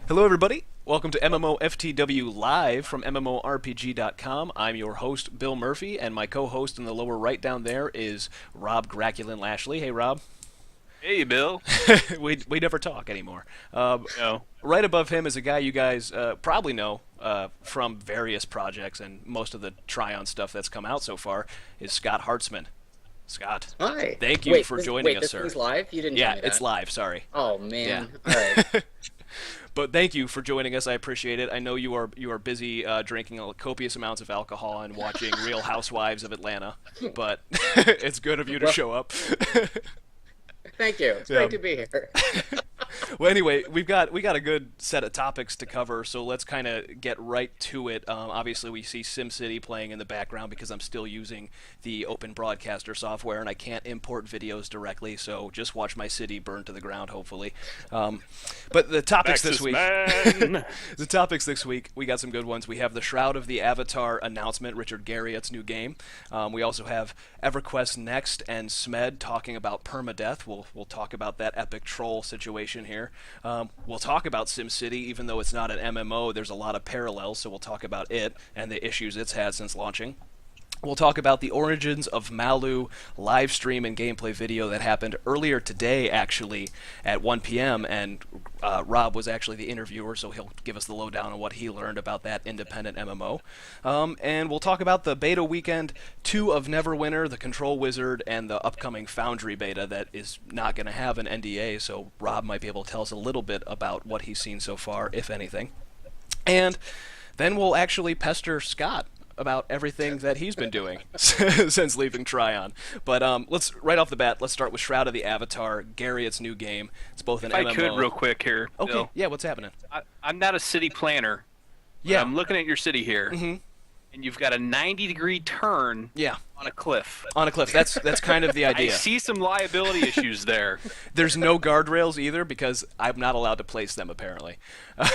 Hello, everybody. Welcome to MMOFTW Live from MMORPG.com. I'm your host, Bill Murphy, and my co-host in the lower right down there is Rob Graculin Lashley. Hey, Rob. Hey, Bill. We never talk anymore. No. Right above him is a guy you guys probably know from various projects and most of the Tryon stuff that's come out so far is Scott Hartsman. Scott, Hi. thank you for joining us, This sir. thing's live? You didn't tell Yeah, me it's that. live. Sorry. Oh Yeah. man. All right. But thank you for joining us. I appreciate it. I know you are busy drinking copious amounts of alcohol and watching Real Housewives of Atlanta, but it's good of you to Well, show up. thank you. It's Yeah. great to be here. Well, anyway, we got a good set of topics to cover, so let's kind of get right to it. Obviously, we see SimCity playing in the background because I'm still using the Open Broadcaster software, and I can't import videos directly. So just watch my city burn to the ground, hopefully. But the topics this Maxis week. Man. The topics this week, we got some good ones. We have the Shroud of the Avatar announcement, Richard Garriott's new game. We also have EverQuest Next and Smed talking about Perma-death. We'll talk about that epic troll situation here. We'll talk about SimCity, even though it's not an MMO. There's a lot of parallels, so we'll talk about it and the issues it's had since launching. We'll talk about the origins of Malu live stream and gameplay video that happened earlier today, actually, at 1 p.m., and Rob was actually the interviewer, so he'll give us the lowdown on what he learned about that independent MMO. And we'll talk about the beta weekend 2 of Neverwinter, the Control Wizard, and the upcoming Foundry beta that is not going to have an NDA, so Rob might be able to tell us a little bit about what he's seen so far, if anything. And then we'll actually pester Scott about everything that he's been doing since leaving Tryon. But let's right off the bat, let's start with Shroud of the Avatar, Garriott's new game. It's both an If I MMO. could, real quick here, Okay, Bill. yeah, what's happening? I'm not a city planner. But Yeah. I'm looking at your city here, Mhm. and you've got a 90-degree turn Yeah, on a cliff. on a cliff. That's kind of the I idea. see some liability issues there. There's no guardrails either because I'm not allowed to place them apparently.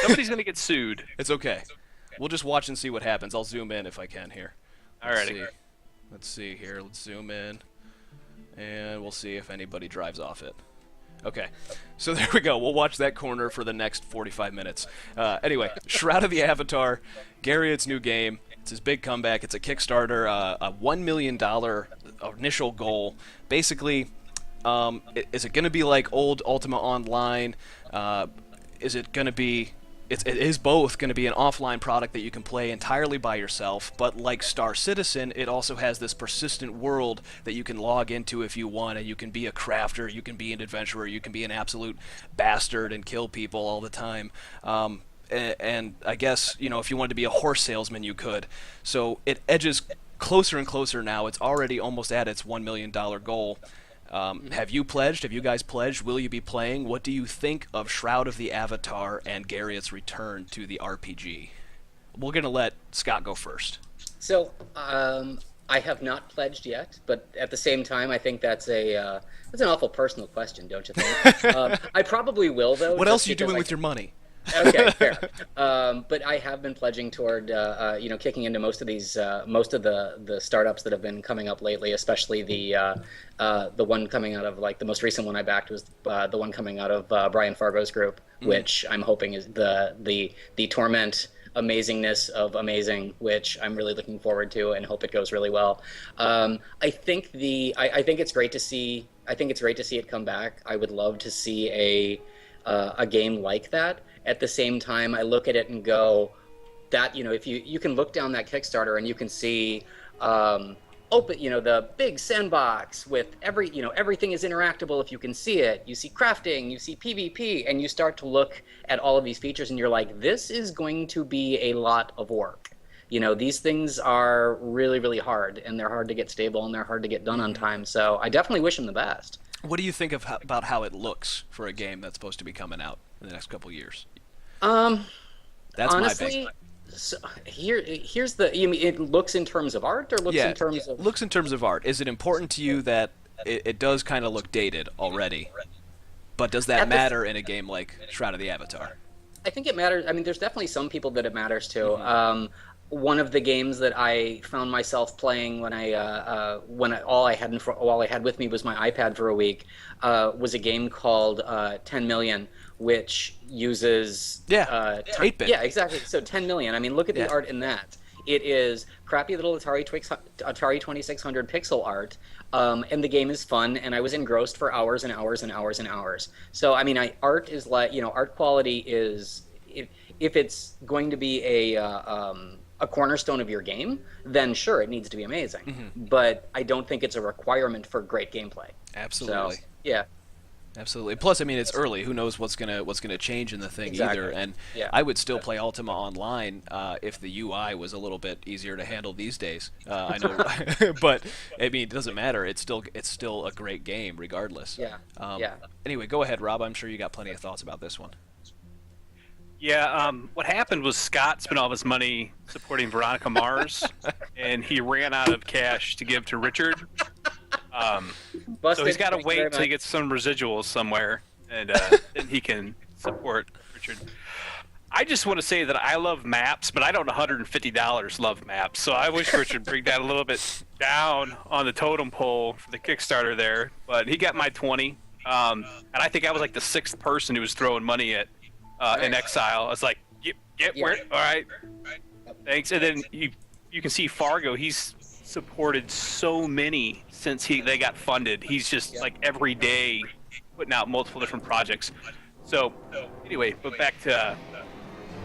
Somebody's going to get sued. It's okay. We'll just watch and see what happens. I'll zoom in if I can here. Let's Alrighty. see. Let's see here. Let's zoom in, and we'll see if anybody drives off it. Okay, so there we go. We'll watch that corner for the next 45 minutes. Anyway, Shroud of the Avatar, Garriott's new game. It's his big comeback. It's a Kickstarter, a $1 million initial goal. Basically, is it going to be like old Ultima Online? Is it going to be... It is both going to be an offline product that you can play entirely by yourself, but like Star Citizen, it also has this persistent world that you can log into if you want, and you can be a crafter, you can be an adventurer, you can be an absolute bastard and kill people all the time. And I guess, you know, if you wanted to be a horse salesman, you could. So it edges closer and closer now. It's already almost at its $1 million goal. Have you pledged? Have you guys pledged? Will you be playing? What do you think of Shroud of the Avatar and Garriott's return to the RPG? We're going to let Scott go first. So, I have not pledged yet, but at the same time, I think that's an awful personal question, don't you think? I probably will though. What just else are you because doing I with your money? Okay, fair. But I have been pledging toward, kicking into most of the startups that have been coming up lately, especially the one coming out of like the most recent one I backed was the one coming out of Brian Fargo's group, which I'm hoping is the Torment amazingness of amazing, which I'm really looking forward to and hope it goes really well. I think it's great to see. I think it's great to see it come back. I would love to see a game like that. At the same time, I look at it and go, that, you know, if you can look down that Kickstarter and you can see open, you know, the big sandbox with everything is interactable if you can see it. You see crafting, you see PvP, and you start to look at all of these features and you're like, this is going to be a lot of work. You know, these things are really, really hard, and they're hard to get stable and they're hard to get done on time. So I definitely wish them the best. What do you think of about how it looks for a game that's supposed to be coming out in the next couple of years? That's Honestly, my big... so here's the. You mean it looks in terms of art, or looks Yeah, in terms of? looks in terms of art. Is it important to you that it does kind of look dated already? But does that At the- matter in a game like Shroud of the Avatar? I think it matters. I mean, there's definitely some people that it matters to. One of the games that I found myself playing when all I had with me was my iPad for a week was a game called 10 Million, which uses 8-bit. Yeah, exactly. So 10 million. I mean, look at the art in that. It is crappy little Atari 2600 pixel art, and the game is fun, and I was engrossed for hours and hours and hours and hours. So I mean, art is like, art quality is, if it's going to be a cornerstone of your game, then sure, it needs to be amazing. But I don't think it's a requirement for great gameplay. Absolutely. So, yeah. Absolutely. Plus, I mean, it's early. Who knows what's gonna change in the thing either? And I would still play Ultima Online if the UI was a little bit easier to handle these days. I know, but I mean, it doesn't matter. It's still a great game regardless. Yeah. Anyway, go ahead, Rob. I'm sure you got plenty of thoughts about this one. Yeah, what happened was Scott spent all of his money supporting Veronica Mars, and he ran out of cash to give to Richard. So he's got to wait till he gets some residuals somewhere, and then he can support Richard. I just want to say that I love maps, but I don't $150 love maps. So I wish Richard bring that a little bit down on the totem pole for the Kickstarter there. But he got my 20, and I think I was like the 6th person who was throwing money at in Exile. I was like, where? All right, thanks. And then you can see Fargo. He's supported so many since they got funded. He's just like every day putting out multiple different projects. So anyway, but back to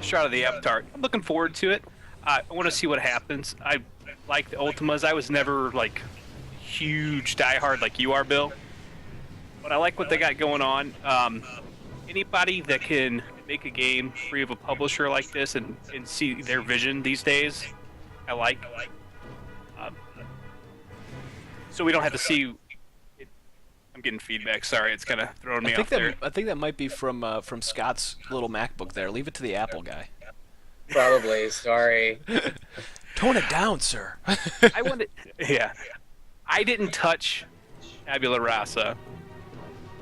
Shroud of the Avatar. I'm looking forward to it. I want to see what happens. I like the Ultimas. I was never like huge diehard like you are, Bill, but I like what they got going on. Anybody that can make a game free of a publisher like this and see their vision these days, I like. So we don't have to see. I'm getting feedback. Sorry, it's kind of throwing me off there. I think that might be from Scott's little MacBook there. Leave it to the Apple guy. Probably. Sorry. Tone it down, sir. I wanted. Yeah, I didn't touch Tabula Rasa.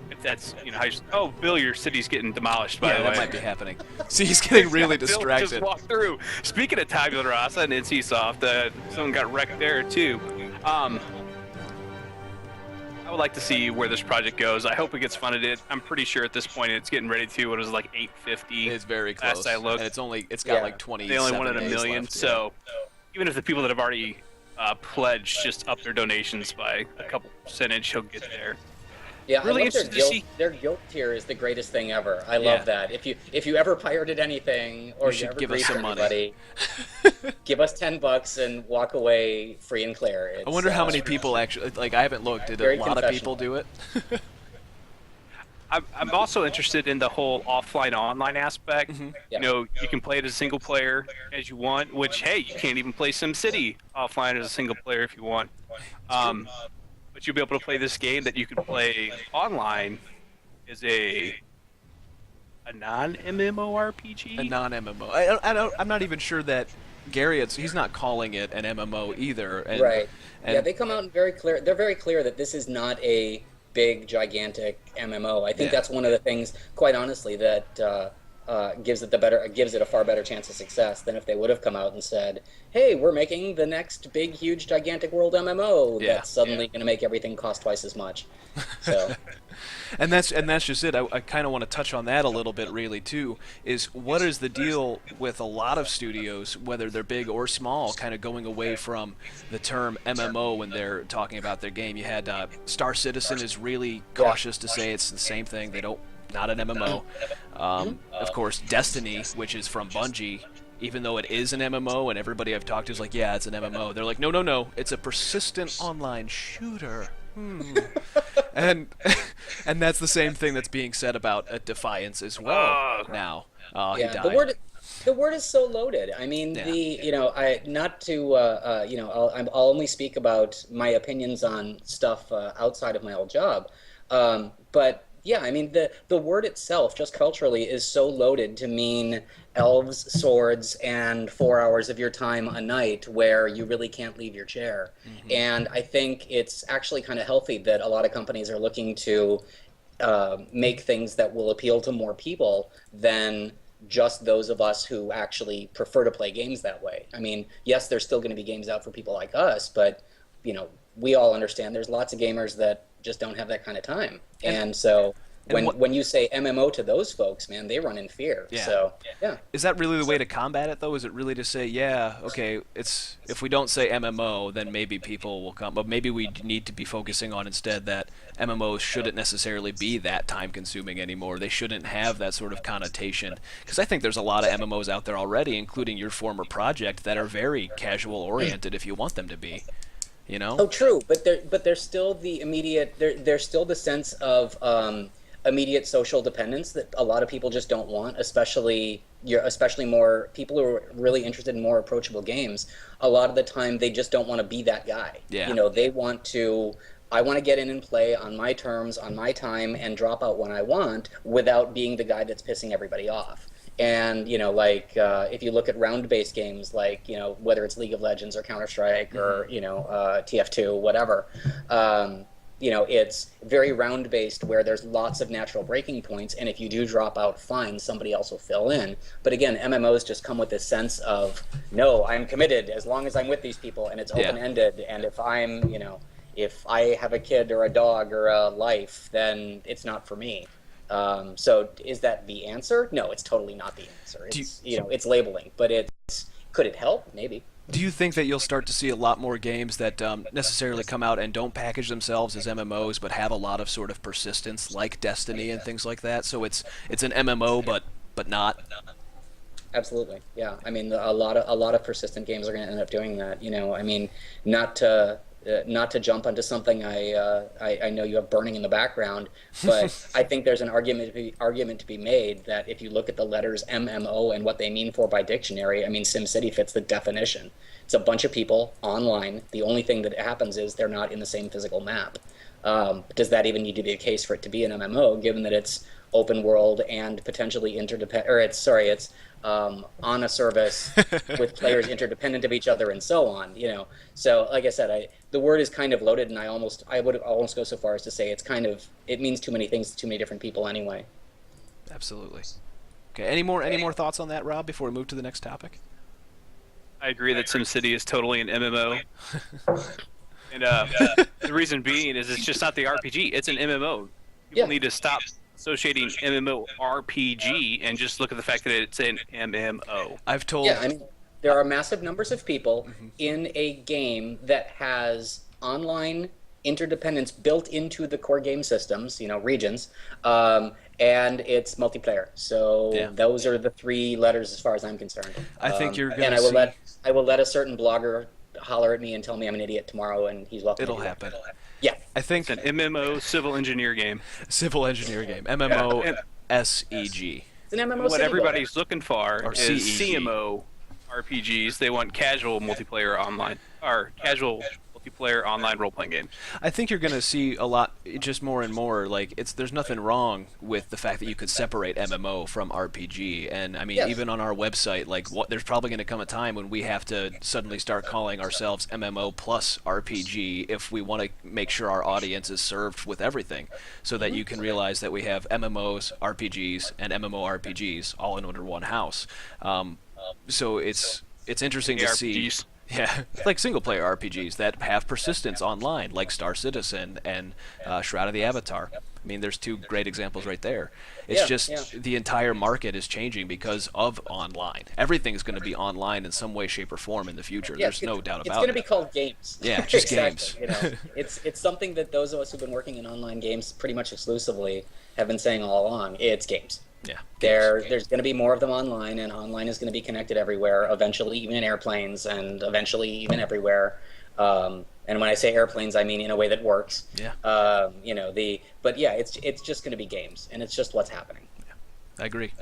If that's how you. Oh, Bill, your city's getting demolished. By the way, that might be happening. See, he's getting really distracted. Bill just walked through. Speaking of Tabula Rasa and NCSoft, someone got wrecked there too. I would like to see where this project goes. I hope it gets funded. I'm pretty sure at this point it's getting ready to. What was it, like 850? It's very close. Last I looked, and it's got like 20. They only wanted $1 million. Left, so even if the people that have already pledged just up their donations by a couple percentage, he'll get there. Yeah, really I love interested to see. Their guilt tier is the greatest thing ever. I love that. If you ever pirated anything or you ever give us some anybody, give us $10 and walk away free and clear. I wonder how many people actually, like, I haven't looked. Did a lot of people do it? I'm also interested in the whole offline-online aspect. You can play it as a single player as you want, which, hey, you can't even play SimCity offline as a single player if you want. But you'll be able to play this game that you can play online as a non-MMORPG? A non-MMO. I'm not even sure that Gary, he's not calling it an MMO either. Right. Yeah, they come out and they're very clear that this is not a big, gigantic MMO. I think that's one of the things, quite honestly, that gives it a far better chance of success than if they would have come out and said, hey, we're making the next big, huge, gigantic world MMO that's suddenly going to make everything cost twice as much. So. And that's just it. I kind of want to touch on that a little bit, really, too, is what is the deal with a lot of studios, whether they're big or small, kind of going away from the term MMO when they're talking about their game. You had Star Citizen is really cautious to say it's the same thing. They don't, not an MMO. Of course, Destiny, which is from Bungie, even though it is an MMO, and everybody I've talked to is like, yeah, it's an MMO. They're like, no, it's a persistent online shooter. And that's the same thing that's being said about Defiance as well now. He died. The word is so loaded. I mean, I'll only speak about my opinions on stuff outside of my old job, but. Yeah, I mean, the word itself, just culturally, is so loaded to mean elves, swords, and 4 hours of your time a night where you really can't leave your chair. And I think it's actually kind of healthy that a lot of companies are looking to make things that will appeal to more people than just those of us who actually prefer to play games that way. I mean, yes, there's still going to be games out for people like us, but, we all understand there's lots of gamers that just don't have that kind of time. And so When you say MMO to those folks, man, they run in fear. Yeah. So yeah. Is that really the way to combat it, though? Is it really to say, yeah, okay, it's if we don't say MMO, then maybe people will come. But maybe we need to be focusing on instead that MMOs shouldn't necessarily be that time-consuming anymore. They shouldn't have that sort of connotation. Because I think there's a lot of MMOs out there already, including your former project, that are very casual-oriented if you want them to be. You know? Oh, true, but there's still the immediate. There's still the sense of immediate social dependence that a lot of people just don't want, especially more people who are really interested in more approachable games. A lot of the time, they just don't want to be that guy. Yeah. You know, I want to get in and play on my terms, on my time, and drop out when I want without being the guy that's pissing everybody off. And, you know, like, if you look at round-based games, like, you know, whether it's League of Legends or Counter-Strike or, you know, TF2, whatever, you know, it's very round-based where there's lots of natural breaking points, and if you do drop out, fine, somebody else will fill in. But again, MMOs just come with this sense of, no, I'm committed as long as I'm with these people, and it's open-ended, and if I'm, you know, if I have a kid or a dog or a life, then it's not for me. So is that the answer? No, it's totally not the answer. It's, you know, it's labeling, but could it help? Maybe. Do you think that you'll start to see a lot more games that necessarily come out and don't package themselves as MMOs, but have a lot of sort of persistence, like Destiny and things like that? So it's an MMO, but not. Absolutely, yeah. I mean, a lot of persistent games are going to end up doing that. You know, I mean, not to jump onto something I know you have burning in the background, but I think there's an argument to be made that if you look at the letters MMO and what they mean by dictionary, I mean, SimCity fits the definition. It's a bunch of people online. The only thing that happens is they're not in the same physical map. Does that even need to be the case for it to be an MMO, given that it's open world and potentially interdependent, or it's on a service with players interdependent of each other and so on, you know. So like I said, the word is kind of loaded, and I would almost go so far as to say it means too many things to too many different people anyway. Absolutely. Okay, any more thoughts on that, Rob, before we move to the next topic? I agree that SimCity is totally an MMO. And the reason being is it's just not the RPG, it's an MMO. People need to stop associating MMORPG and just look at the fact that it's an MMO. Yeah, I mean, there are massive numbers of people in a game that has online interdependence built into the core game systems, you know, regions, and it's multiplayer. So those are the three letters as far as I'm concerned. I think you're going to see... I will let a certain blogger holler at me and tell me I'm an idiot tomorrow, and he's welcome. It'll happen. Yeah. I think it's an MMO civil engineer game. Civil engineer game. MMO SEG. It's an MMO. What everybody's looking for is CEG. CMO RPGs. They want casual multiplayer online casual multiplayer online role-playing games. I think you're going to see a lot, just more and more. Like there's nothing wrong with the fact that you could separate MMO from RPG. And I mean, even on our website, like there's probably going to come a time when we have to suddenly start calling ourselves MMO plus RPG if we want to make sure our audience is served with everything, so that you can realize that we have MMOs, RPGs, and MMORPGs all in under one house. So it's interesting to see. Yeah, like single-player RPGs that have persistence online, like Star Citizen and Shroud of the Avatar. I mean, there's two great examples right there. It's the entire market is changing because of online. Everything is going to be online in some way, shape, or form in the future. There's no doubt about it. It's going to be called games. Yeah, just games. games. You know, it's something that those of us who've been working in online games pretty much exclusively have been saying all along. It's games. Yeah, there's going to be more of them online, and online is going to be connected everywhere, eventually even in airplanes, and eventually even everywhere. And when I say airplanes, I mean in a way that works. Yeah. You know, it's just going to be games, and it's just what's happening. Yeah, I agree.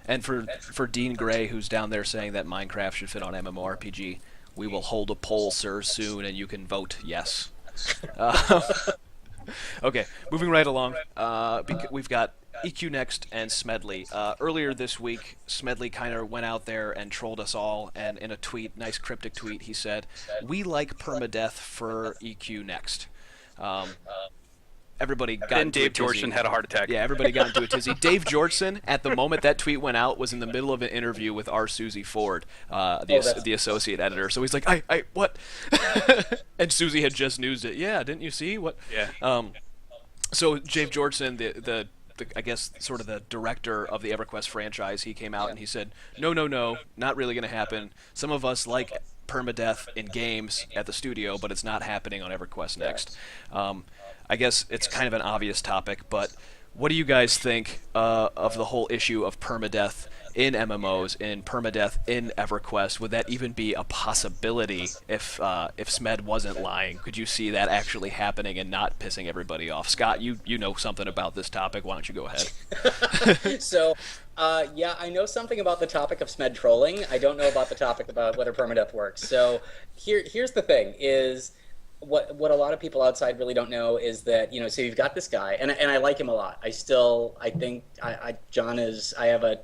And for Dean Gray, who's down there saying that Minecraft should fit on MMORPG, we will hold a poll, sir, soon, and you can vote yes. Okay, moving right along. We've got EQ Next and Smedley. Earlier this week, Smedley kind of went out there and trolled us all, and in a tweet, nice cryptic tweet, he said, "We like Perma-death for EQ Next." Everybody got and Dave Georgeson had a heart attack. Yeah, everybody got into a tizzy. Dave Georgeson, at the moment that tweet went out, was in the middle of an interview with R. Susie Ford, the associate editor. So he's like, I what? And Susie had just newsed it. Yeah, didn't you see? What? Yeah. So Dave Georgeson, the I guess sort of the director of the EverQuest franchise, he came out and he said, no, no, no, not really going to happen. Some of us like permadeath in games at the studio, but it's not happening on EverQuest Next. I guess it's kind of an obvious topic, but what do you guys think of the whole issue of permadeath in MMOs, in permadeath in EverQuest? Would that even be a possibility if Smed wasn't lying? Could you see that actually happening and not pissing everybody off? Scott, you know something about this topic. Why don't you go ahead? So, yeah, I know something about the topic of Smed trolling. I don't know about the topic about whether permadeath works. So here's the thing: is what a lot of people outside really don't know is that, so you've got this guy, and I like him a lot. I think John is, I have a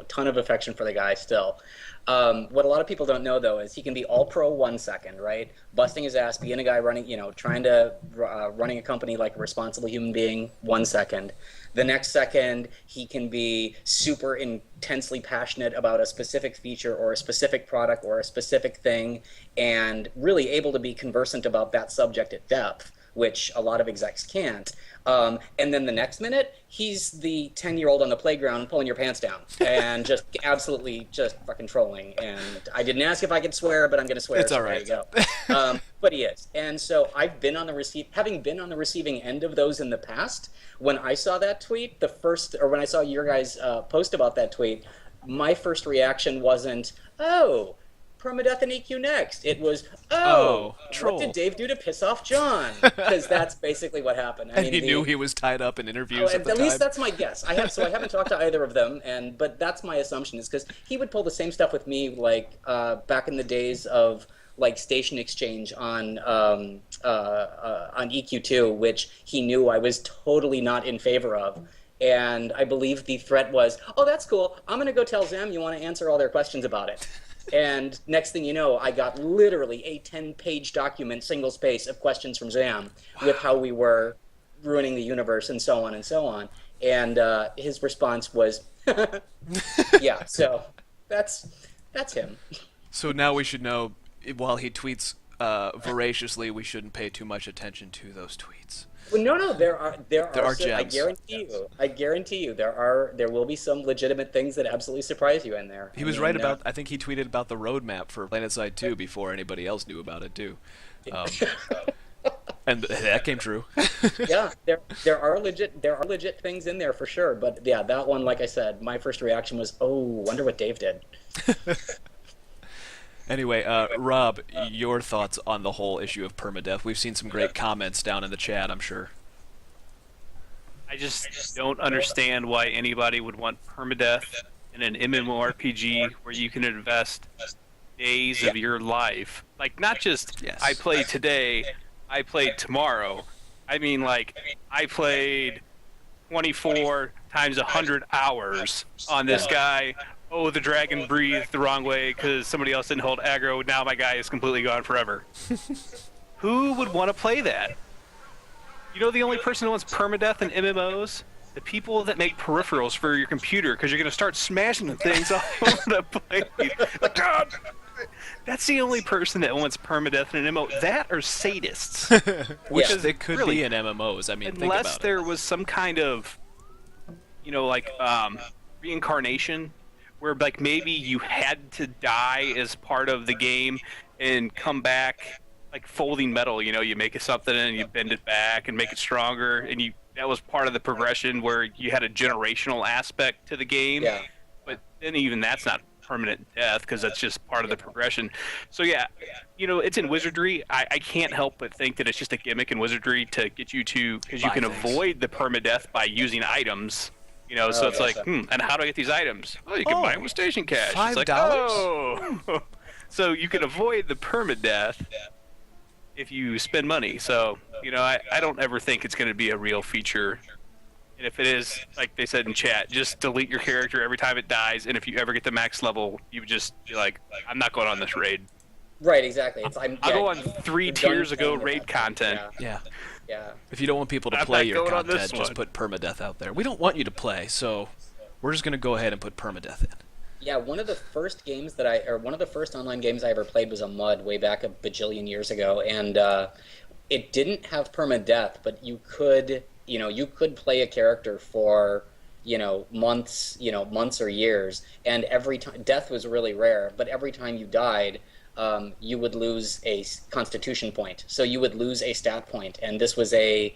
ton of affection for the guy still. What a lot of people don't know, though, is he can be all pro 1 second, right? Busting his ass, being a guy running, trying to running a company like a responsible human being 1 second. The next second, he can be super intensely passionate about a specific feature or a specific product or a specific thing, and really able to be conversant about that subject at depth, which a lot of execs can't. And then the next minute, he's the 10-year-old on the playground pulling your pants down and just absolutely just fucking trolling. And I didn't ask if I could swear, but I'm going to swear. It's all so right. There you go. But he is. And so I've been on the having been on the receiving end of those in the past. When I saw that tweet, when I saw your guys' post about that tweet, my first reaction wasn't, oh, permadeath and EQ next. It was, troll. What did Dave do to piss off John? Because that's basically what happened. I mean, he knew he was tied up in interviews at the time. At least that's my guess. I haven't talked to either of them, but that's my assumption, is because he would pull the same stuff with me, like back in the days of like Station Exchange on EQ2, which he knew I was totally not in favor of. And I believe the threat was, oh, that's cool. I'm going to go tell Zam you want to answer all their questions about it. And next thing you know, I got literally a 10-page document, single space, of questions from Zam with how we were ruining the universe and so on and so on. And his response was, yeah, so that's him. So now we should know, while he tweets voraciously, we shouldn't pay too much attention to those tweets. Well, no, there are gems. I guarantee you, there will be some legitimate things that absolutely surprise you in there. He was right about. I think he tweeted about the roadmap for PlanetSide 2 before anybody else knew about it too, and that came true. Yeah, there are legit things in there for sure. But yeah, that one, like I said, my first reaction was, oh, wonder what Dave did. Anyway, Rob, your thoughts on the whole issue of permadeath? We've seen some great comments down in the chat, I'm sure. I just don't understand why anybody would want permadeath in an MMORPG where you can invest days of your life. Like, not just, I played today, I played tomorrow. I mean, like, I played 24 times 100 hours on this guy. Oh, the dragon breathed the wrong way because somebody else didn't hold aggro. Now my guy is completely gone forever. Who would want to play that? You know the only person who wants permadeath in MMOs? The people that make peripherals for your computer, because you're going to start smashing the things all over the place. Like, God! That's the only person that wants permadeath in an MMO. That or sadists. Which they could really be in MMOs. I mean, think about it. Unless there was some kind of, like, reincarnation, where like maybe you had to die as part of the game and come back like folding metal, you make it something and you bend it back and make it stronger, and that was part of the progression where you had a generational aspect to the game. Yeah. But then even that's not permanent death because that's just part of the progression. So yeah, it's in wizardry. I can't help but think that it's just a gimmick in wizardry to get you to, because you can avoid the permadeath by using items. So it's like, and how do I get these items? Oh, you can buy them with station cash. $5? It's like, oh. So you can avoid the permadeath if you spend money. So, I don't ever think it's going to be a real feature. And if it is, like they said in chat, just delete your character every time it dies. And if you ever get the max level, you would just be like, I'm not going on this raid. Right, exactly. I'll go on 3 tiers ago raid content. Yeah. Yeah. If you don't want people to play your content, just put permadeath out there. We don't want you to play, so we're just going to go ahead and put permadeath in. Yeah, one of the first online games I ever played was a MUD way back a bajillion years ago, and it didn't have permadeath, but you could you could play a character for months, months or years, and every time death was really rare, but every time you died, you would lose a constitution point. So you would lose a stat point, and this was a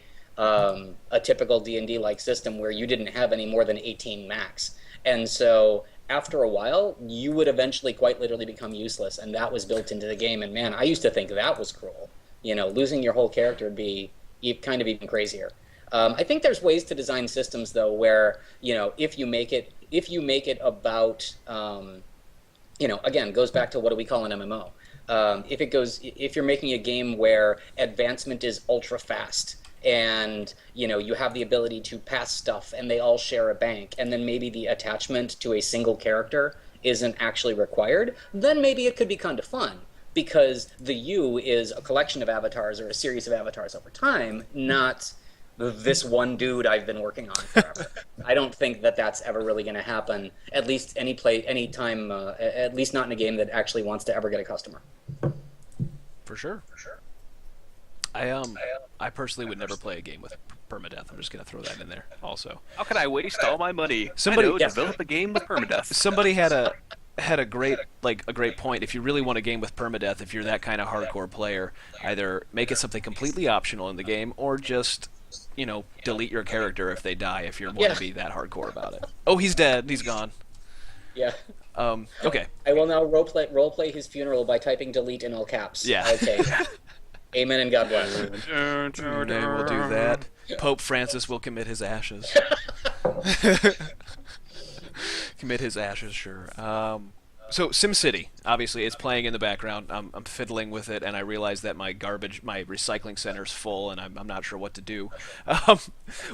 typical D&D like system where you didn't have any more than 18 max. And so after a while, you would eventually quite literally become useless, and that was built into the game. And man, I used to think that was cruel. Losing your whole character would be kind of even crazier. I think there's ways to design systems though where if you make it about again, goes back to what do we call an MMO. If you're making a game where advancement is ultra fast, and you have the ability to pass stuff and they all share a bank, and then maybe the attachment to a single character isn't actually required, then maybe it could be kind of fun, because the you is a collection of avatars or a series of avatars over time, not this one dude I've been working on forever. I don't think that that's ever really going to happen, at least any time, at least not in a game that actually wants to ever get a customer. For sure. I personally would never play a game with permadeath. I'm just going to throw that in there also. How can I waste all my money? Develop a game with permadeath. Somebody had a great point. If you really want a game with permadeath, if you're that kind of hardcore player, either make it something completely optional in the game, or just delete your character if they die, if you want to be that hardcore about it. Oh, he's dead. He's gone. Yeah. Okay. I will now roleplay his funeral by typing delete in all caps. Yeah. Okay. Amen and God bless. And we'll do that. Pope Francis will commit his ashes. Commit his ashes, sure. So SimCity, obviously, it's playing in the background. I'm fiddling with it, and I realize that my recycling center's full, and I'm not sure what to do. Well,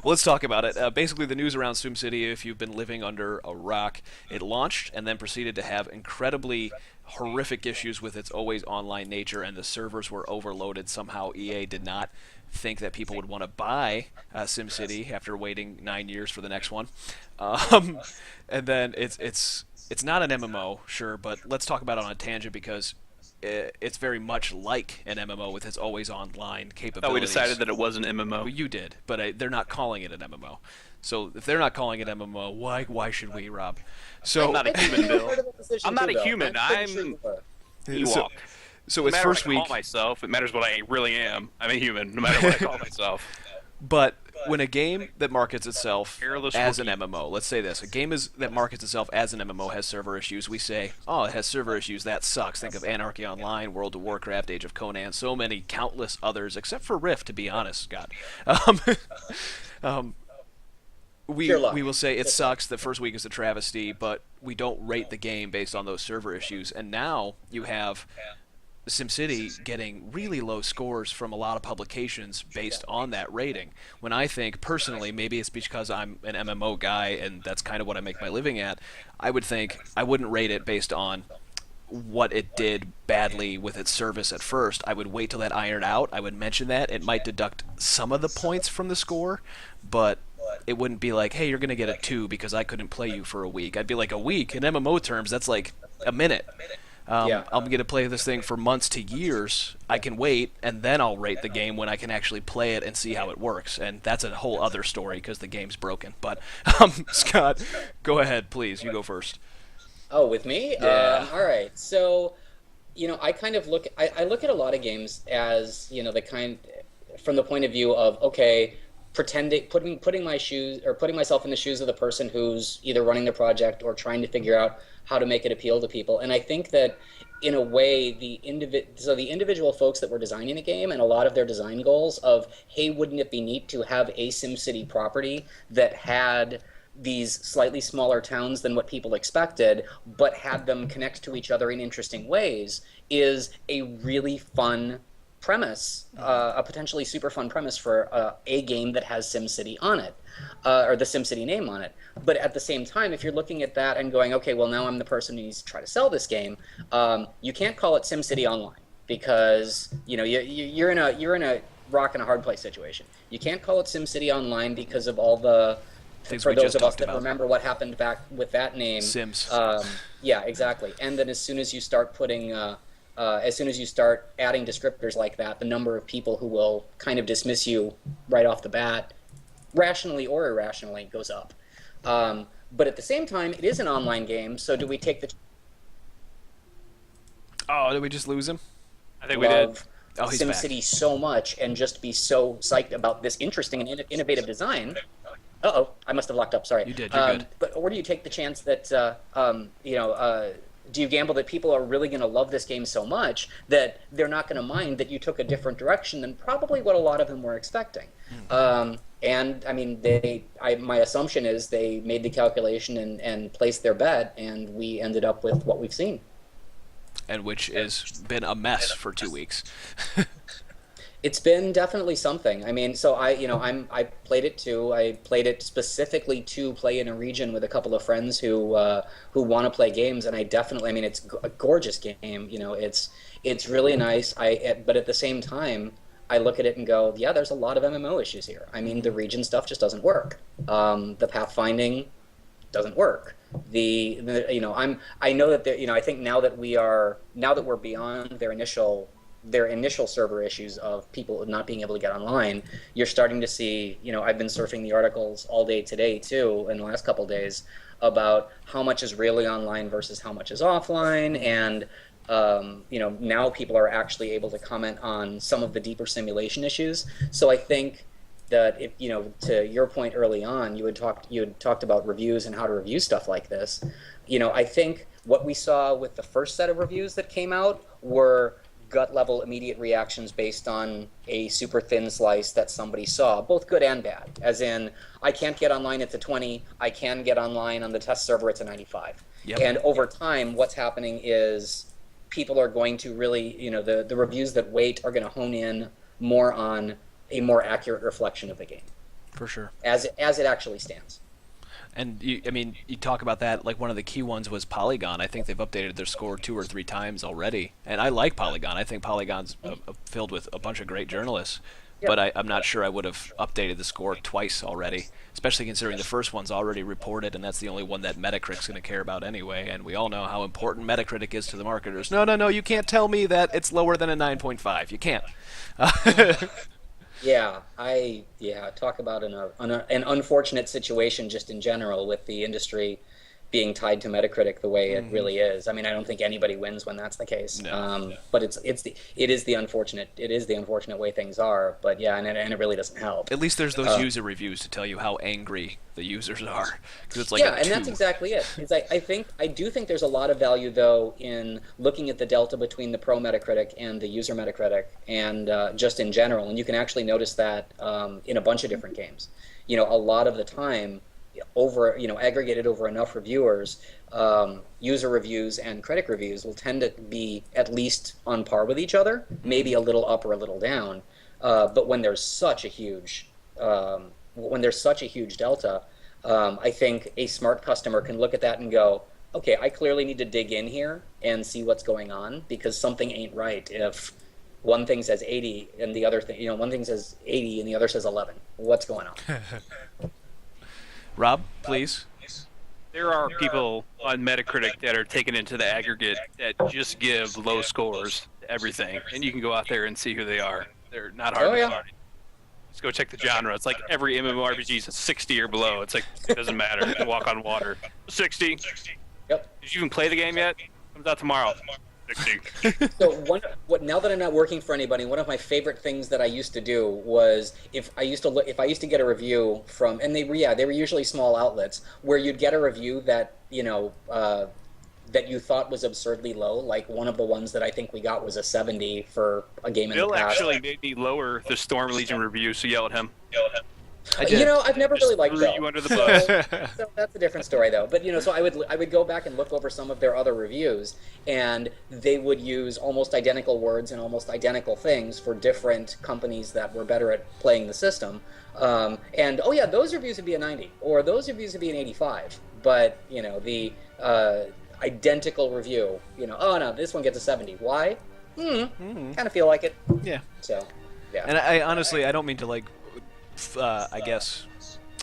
let's talk about it. Basically, the news around SimCity, if you've been living under a rock, it launched and then proceeded to have incredibly horrific issues with its always online nature, and the servers were overloaded. Somehow EA did not think that people would want to buy SimCity after waiting 9 years for the next one. And then it's not an MMO, sure, but let's talk about it on a tangent, because it's very much like an MMO with its always online capabilities. Oh, we decided that it was an MMO. Well, you did, but they're not calling it an MMO. So if they're not calling it MMO, why should we, Rob? So I'm not a human, Bill. I'm not a human. I'm Ewok. So its first week. No matter what I call myself, it matters what I really am. I'm a human, no matter what I call myself. But when a game that markets itself as an MMO, let's say this, a game that markets itself as an MMO has server issues, we say, oh, it has server issues, that sucks. Think of Anarchy Online, World of Warcraft, Age of Conan, so many countless others, except for Rift, to be honest, Scott. We will say it sucks, the first week is a travesty, but we don't rate the game based on those server issues. And now you have SimCity getting really low scores from a lot of publications based on that rating. When I think, personally, maybe it's because I'm an MMO guy and that's kind of what I make my living at, I would think I wouldn't rate it based on what it did badly with its service at first. I would wait till that ironed out. I would mention that. It might deduct some of the points from the score, but it wouldn't be like, hey, you're going to get a 2 because I couldn't play you for a week. I'd be like, a week? In MMO terms, that's like a minute. I'm going to play this thing for months to years. I can wait, and then I'll rate the game when I can actually play it and see how it works. And that's a whole other story because the game's broken. But, Scott, go ahead, please. You go first. Oh, with me? Yeah. All right. So, I kind of look at a lot of games as, from the point of view of, okay, putting myself in the shoes of the person who's either running the project or trying to figure out how to make it appeal to people. And I think that in a way, the individual folks that were designing the game and a lot of their design goals of, hey, wouldn't it be neat to have a SimCity property that had these slightly smaller towns than what people expected, but had them connect to each other in interesting ways, is a really fun premise, a potentially super fun premise for a game that has SimCity on it, or the SimCity name on it. But at the same time, if you're looking at that and going, okay, well, now I'm the person who needs to try to sell this game, you can't call it SimCity Online, because you're in a rock and a hard place situation. You can't call it SimCity Online because of all the things for we those just of us talked that about. remember what happened back with that name. Sims. Yeah, exactly. And then as soon as you start adding descriptors like that, the number of people who will kind of dismiss you right off the bat rationally or irrationally, goes up. But at the same time, it is an online game, so do we take the Oh, did we just lose him? I think we did. Oh, he's back. SimCity so much and just be so psyched about this interesting and innovative design? Uh-oh, I must have locked up, sorry. You did, you're good. Or do you take the chance that, do you gamble that people are really going to love this game so much that they're not going to mind that you took a different direction than probably what a lot of them were expecting? And I mean, my assumption is they made the calculation and placed their bet, and we ended up with what we've seen. And which has been a mess for 2 weeks. It's been definitely something. I mean, so I played it too. I played it specifically to play in a region with a couple of friends who want to play games, and it's a gorgeous game. You know, it's really nice. But at the same time, I look at it and go, yeah, there's a lot of MMO issues here. I mean, the region stuff just doesn't work. The pathfinding doesn't work. I know that I think now that we're beyond their initial server issues of people not being able to get online, you're starting to see, I've been surfing the articles all day today too in the last couple of days about how much is really online versus how much is offline, and now people are actually able to comment on some of the deeper simulation issues. So I think that if to your point early on, you had talked about reviews and how to review stuff like this. I think what we saw with the first set of reviews that came out were gut level immediate reactions based on a super thin slice that somebody saw, both good and bad. As in, I can't get online, it's a 20. I can get online on the test server, it's a 95. Yep. And over time, what's happening is people are going to really, the reviews that wait are going to hone in more on a more accurate reflection of the game. For sure. As it actually stands. And you talk about that, like one of the key ones was Polygon. I think they've updated their score 2 or 3 times already. And I like Polygon. I think Polygon's filled with a bunch of great journalists. Yep. But I'm not sure I would have updated the score twice already, especially considering the first one's already reported, and that's the only one that Metacritic's going to care about anyway. And we all know how important Metacritic is to the marketers. No, you can't tell me that it's lower than a 9.5. You can't. Talk about an unfortunate situation just in general with the industry being tied to Metacritic the way it really is. I mean, I don't think anybody wins when that's the case. No. But it is the unfortunate way things are. But yeah, and it really doesn't help. At least there's those user reviews to tell you how angry the users are. 'Cause it's like and that's exactly it. I do think there's a lot of value though in looking at the delta between the pro Metacritic and the user Metacritic, and just in general. And you can actually notice that in a bunch of different games. A lot of the time, aggregated over enough reviewers, user reviews and critic reviews will tend to be at least on par with each other, maybe a little up or a little down. But when there's such a huge delta, I think a smart customer can look at that and go, okay, I clearly need to dig in here and see what's going on, because something ain't right if one thing says 80 and the other thing, one thing says 80 and the other says 11. What's going on? Rob, please. There are people on Metacritic that are taken into the aggregate that just give low scores to everything, and you can go out there and see who they are. They're not hard to find. Just go check the genre. It's like every MMORPG is a 60 or below. It's like, it doesn't matter. You can walk on water. 60. Yep. Did you even play the game yet? Comes out tomorrow. 60. So now that I'm not working for anybody, one of my favorite things that I used to do was if I used to get a review from, and they were usually small outlets where you'd get a review that that you thought was absurdly low. Like one of the ones that I think we got was a 70 for a game in the past. Bill actually made me lower the Storm Legion review, so yell at him. I've never really liked Bill. You under the bus. So that's a different story, though. But so I would go back and look over some of their other reviews, and they would use almost identical words and almost identical things for different companies that were better at playing the system. And those reviews would be a 90, or those reviews would be an 85. But the identical review, oh no, this one gets a 70. Why? Kind of feel like it. Yeah. So, yeah. And I honestly, I don't mean to I guess,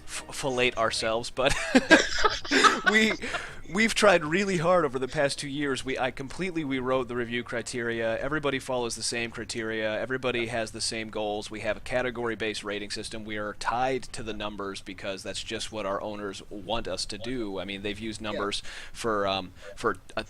fillet ourselves, but We've tried really hard over the past 2 years. I completely rewrote the review criteria. Everybody follows the same criteria. Everybody has the same goals. We have a category-based rating system. We are tied to the numbers because that's just what our owners want us to do. I mean, they've used numbers for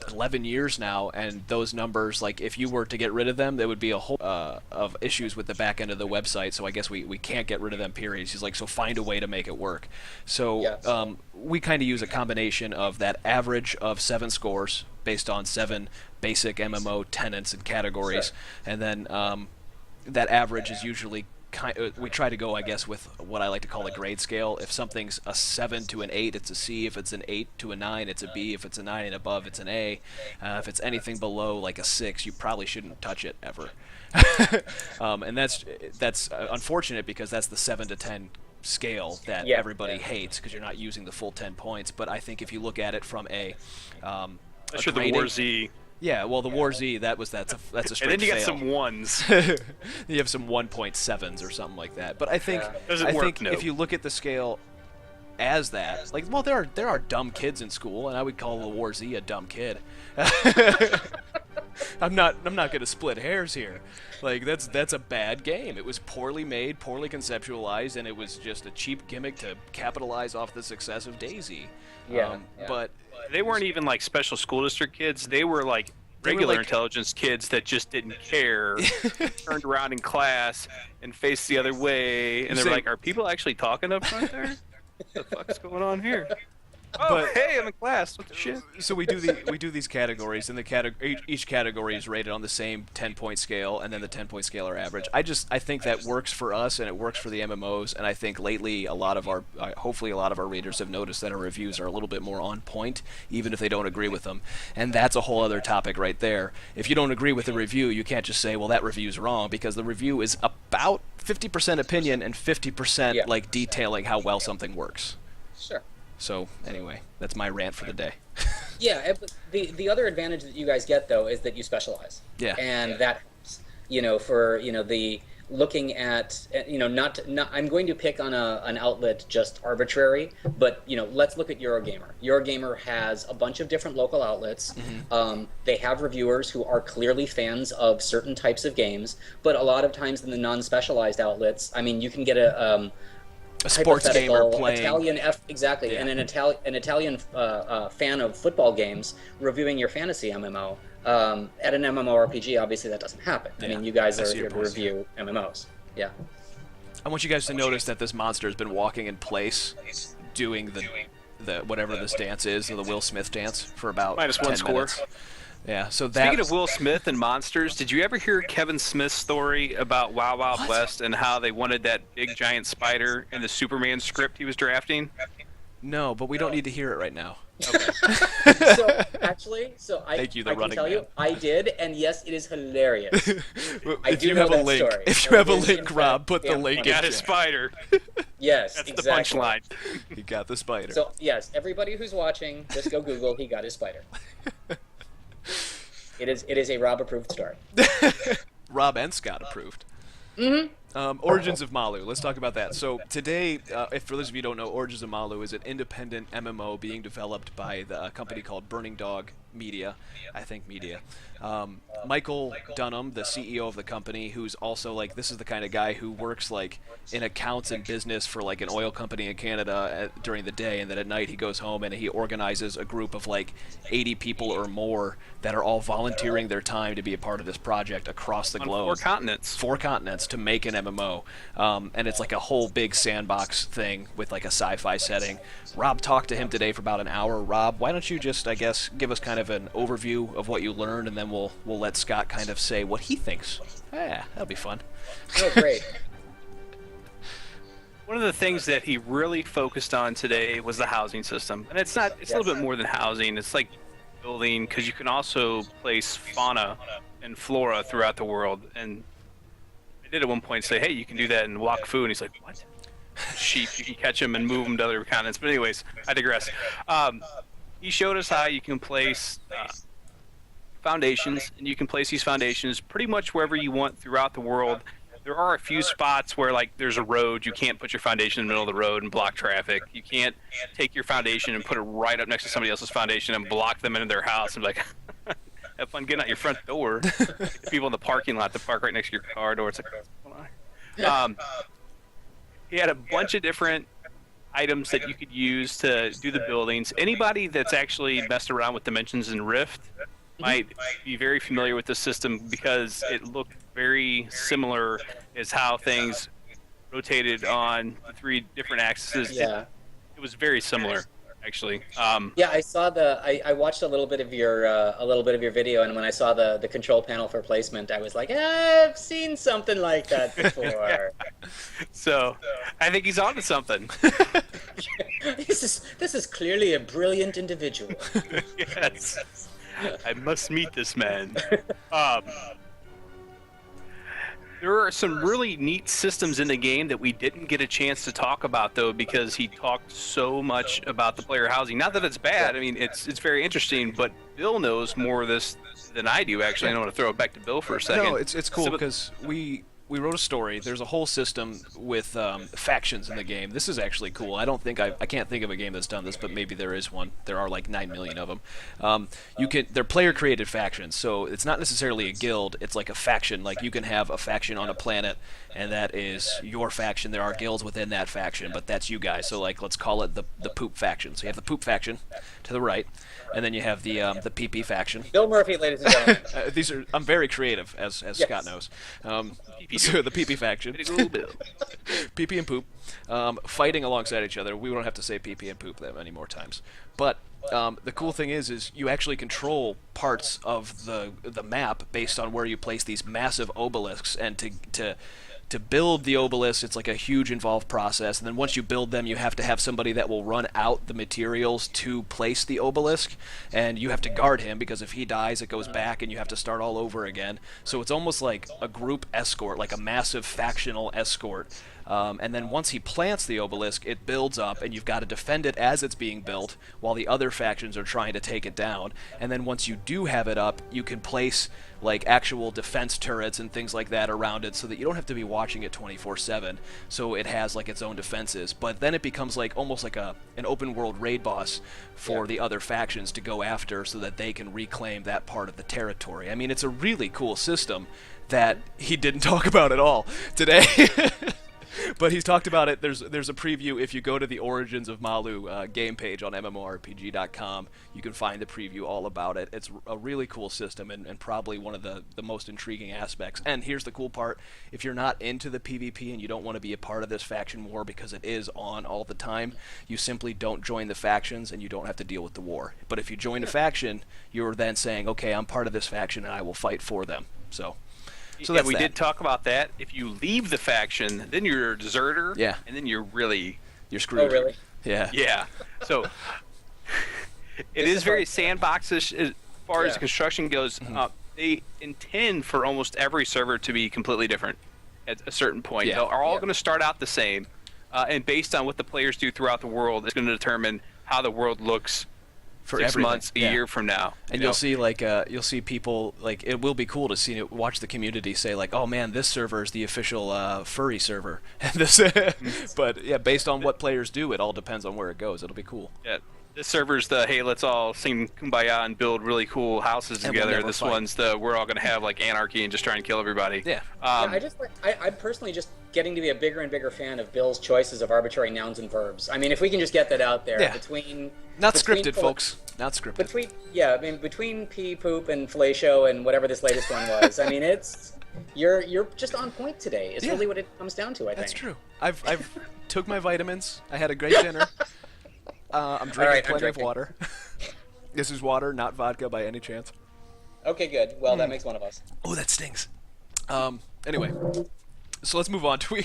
11 years now, and those numbers, like, if you were to get rid of them, there would be a whole of issues with the back end of the website. So I guess we can't get rid of them. Period. He's like, so find a way to make it work. So we kind of use a combination of that average of 7 scores based on 7 basic MMO tenets and categories, and then that average is usually we try to go, I guess, with what I like to call a grade scale. If something's a 7 to an 8, it's a C. If it's an 8 to a 9, it's a B. If it's a 9 and above, it's an A. If it's anything below like a 6, you probably shouldn't touch it ever. And that's unfortunate because that's the 7 to 10 scale that everybody hates because you're not using the full 10 points. But I think if you look at it from a sure, the War Z. Yeah, well, the War Z, that's a straight And then you fail. got some ones. You have some 1.7s or something like that. But I think No. if you look at the scale as that, like, well, there are dumb kids in school, and I would call the War Z a dumb kid. I'm not going to split hairs here. Like, that's a bad game. It was poorly made, poorly conceptualized, and it was just a cheap gimmick to capitalize off the success of DayZ. But they weren't even like special school district kids. They were like regular intelligence kids that just didn't care, turned around in class and faced the other way, and they're like, "Are people actually talking up front there? What the fuck's going on here?" Oh, hey, I'm in class. What the shit? So we do these categories, and each category is rated on the same 10-point scale, and then the 10-point scale are average. I think that works for us, and it works for the MMOs. And I think lately hopefully a lot of our readers have noticed that our reviews are a little bit more on point, even if they don't agree with them. And that's a whole other topic right there. If you don't agree with the review, you can't just say, well, that review's wrong, because the review is about 50% opinion and 50% like detailing how well something works. Sure. So anyway, that's my rant for the day. The other advantage that you guys get, though, is that you specialize. Yeah. And that, for the looking at, not I'm going to pick on an outlet just arbitrary, but let's look at Eurogamer. Eurogamer has a bunch of different local outlets. Mm-hmm. They have reviewers who are clearly fans of certain types of games, but a lot of times in the non-specialized outlets, I mean, you can get a sports gamer playing Italian and an Italian fan of football games reviewing your fantasy MMO. At an MMORPG, obviously that doesn't happen. I mean, you guys are here to review MMOs. Yeah. I want you guys to notice that this monster has been walking in place, doing the whatever this dance is, the Will Smith dance, for about -1 10 score. minutes. Yeah, so that... Speaking of Will Smith and monsters, did you ever hear Kevin Smith's story about Wild Wild West and how they wanted that big giant spider in the Superman script he was drafting? No, but we don't need to hear it right now. Okay. I can tell you, I did, and yes, it is hilarious. If you have a link, Rob, put the link in. He got his spider. Yes, that's exactly. the punchline. He got the spider. So yes, everybody who's watching, just go Google. He got his spider. It is a Rob approved story. Rob and Scott approved. Mm-hmm. Origins of Malu. Let's talk about that. So today, if for those of you who don't know, Origins of Malu is an independent MMO being developed by a company called Burning Dog Media. Michael Dunham, the CEO of the company, who's also like, this is the kind of guy who works like in accounts and business for like an oil company in Canada during the day, and then at night he goes home and he organizes a group of like 80 people or more that are all volunteering their time to be a part of this project across the globe. 4 continents. 4 continents to make an MMO. And it's like a whole big sandbox thing with like a sci-fi setting. Rob talked to him today for about an hour. Rob, why don't you just, I guess, give us kind of an overview of what you learned, and then we'll let Scott kind of say what he thinks. Yeah, that'll be fun. Oh, great. One of the things that he really focused on today was the housing system. And it's a little bit more than housing. It's like building, because you can also place fauna and flora throughout the world. And I did at one point say, hey, you can do that in Wakfu. And he's like, what? Sheep, you can catch them and move them to other continents. But anyways, I digress. He showed us how you can place foundations, and you can place these foundations pretty much wherever you want throughout the world. there are a few spots where, like, there's a road. You can't put your foundation in the middle of the road and block traffic. You can't take your foundation and put it right up next to somebody else's foundation and block them into their house and be like, have fun getting out your front door. Like the people in the parking lot that park right next to your car door. It's like, what's going on? He had a bunch of different items that you could use to do the buildings. Anybody that's actually messed around with Dimensions and Rift might be very familiar with the system because it looked very similar as how things rotated on the 3 different axes. Yeah. It was very similar, actually. Yeah, I saw I watched a little bit of your video, and when I saw the control panel for placement, I was like, I've seen something like that before. So, I think he's onto something. This is clearly a brilliant individual. Yes. I must meet this man. There are some really neat systems in the game that we didn't get a chance to talk about, though, because he talked so much about the player housing. Not that it's bad. I mean, it's very interesting, but Bill knows more of this than I do, actually. I want to throw it back to Bill for a second. No, it's cool because we wrote a story. There's a whole system with factions in the game. This is actually cool. I can't think of a game that's done this, but maybe there is one. There are like 9 million of them. They're player created factions, so it's not necessarily a guild. It's like a faction. Like you can have a faction on a planet, and that is your faction. There are guilds within that faction, but that's you guys. So like let's call it the poop faction. So you have the poop faction to the right, and then you have the PP faction. Bill Murphy, ladies and gentlemen. I'm very creative, as Yes. Scott knows. So the PP faction, PP and poop, fighting alongside each other. We don't have to say PP and poop that many more times. But the cool thing is you actually control parts of the map based on where you place these massive obelisks, and to build the obelisk, it's like a huge involved process, and then once you build them, you have to have somebody that will run out the materials to place the obelisk, and you have to guard him, because if he dies, it goes back, and you have to start all over again. So it's almost like a group escort, like a massive factional escort. And then once he plants the obelisk, it builds up, and you've got to defend it as it's being built, while the other factions are trying to take it down. And then once you do have it up, you can place like actual defense turrets and things like that around it, so that you don't have to be watching it 24/7. So it has like its own defenses. But then it becomes like almost like an open world raid boss for the other factions to go after, so that they can reclaim that part of the territory. I mean, it's a really cool system that he didn't talk about at all today. But he's talked about it. There's a preview. If you go to the Origins of Malu game page on MMORPG.com, you can find the preview all about it. It's a really cool system, and probably one of the most intriguing aspects. And here's the cool part. If you're not into the PvP and you don't want to be a part of this faction war because it is on all the time, you simply don't join the factions, and you don't have to deal with the war. But if you join a faction, you're then saying, okay, I'm part of this faction, and I will fight for them. So yeah, we did talk about that. If you leave the faction, then you're a deserter. Yeah. And then you're screwed. Oh, really? Yeah. Yeah. So it is very sandboxish as far as the construction goes. They intend for almost every server to be completely different at a certain point. Yeah. They are all going to start out the same, and based on what the players do throughout the world, it's going to determine how the world looks For 6 everything. months, a year from now. And you'll see you'll see people, like, it will be cool to watch the community say like, oh man, this server is the official furry server. And this, but yeah, based on what players do, it all depends on where it goes. It'll be cool. Yeah. This server's the, hey, let's all sing Kumbaya and build really cool houses And we'll together. never This fight. one's the, we're all going to have like anarchy and just try and kill everybody. Yeah. I'm personally just getting to be a bigger and bigger fan of Bill's choices of arbitrary nouns and verbs. I mean, if we can just get that out there, Yeah. Not between scripted, folks. Not scripted. Between pee, poop, and fellatio, and whatever this latest one was, I mean, you're just on point today. It's really what it comes down to. I think That's true. I've took my vitamins. I had a great dinner. I'm drinking plenty of water. This is water, not vodka by any chance. Okay, good. Well, that makes one of us. Oh, that stings. Anyway, so let's move on to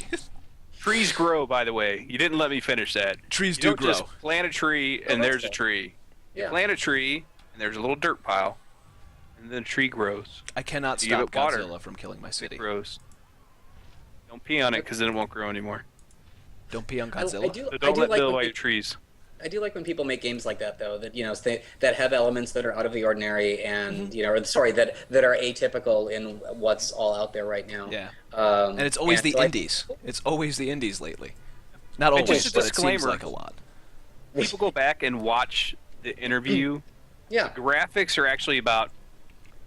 Trees grow, by the way. You didn't let me finish that. Trees You do don't grow. just plant a tree and there's a tree. You Yeah. plant a tree and there's a little dirt pile, and then a tree grows. I cannot You give stop it water. Godzilla from killing my city. It grows. Don't pee on it because then it won't grow anymore. Don't pee on I Godzilla. do So don't let like Bill when white we- trees. I do like when people make games like that, though, that that have elements that are out of the ordinary, and or sorry, that are atypical in what's all out there right now. Yeah, and it's always the indies. It's always the indies lately. Not And always, just a but it seems disclaimer. like a lot. People go back and watch the interview. Yeah. The graphics are actually about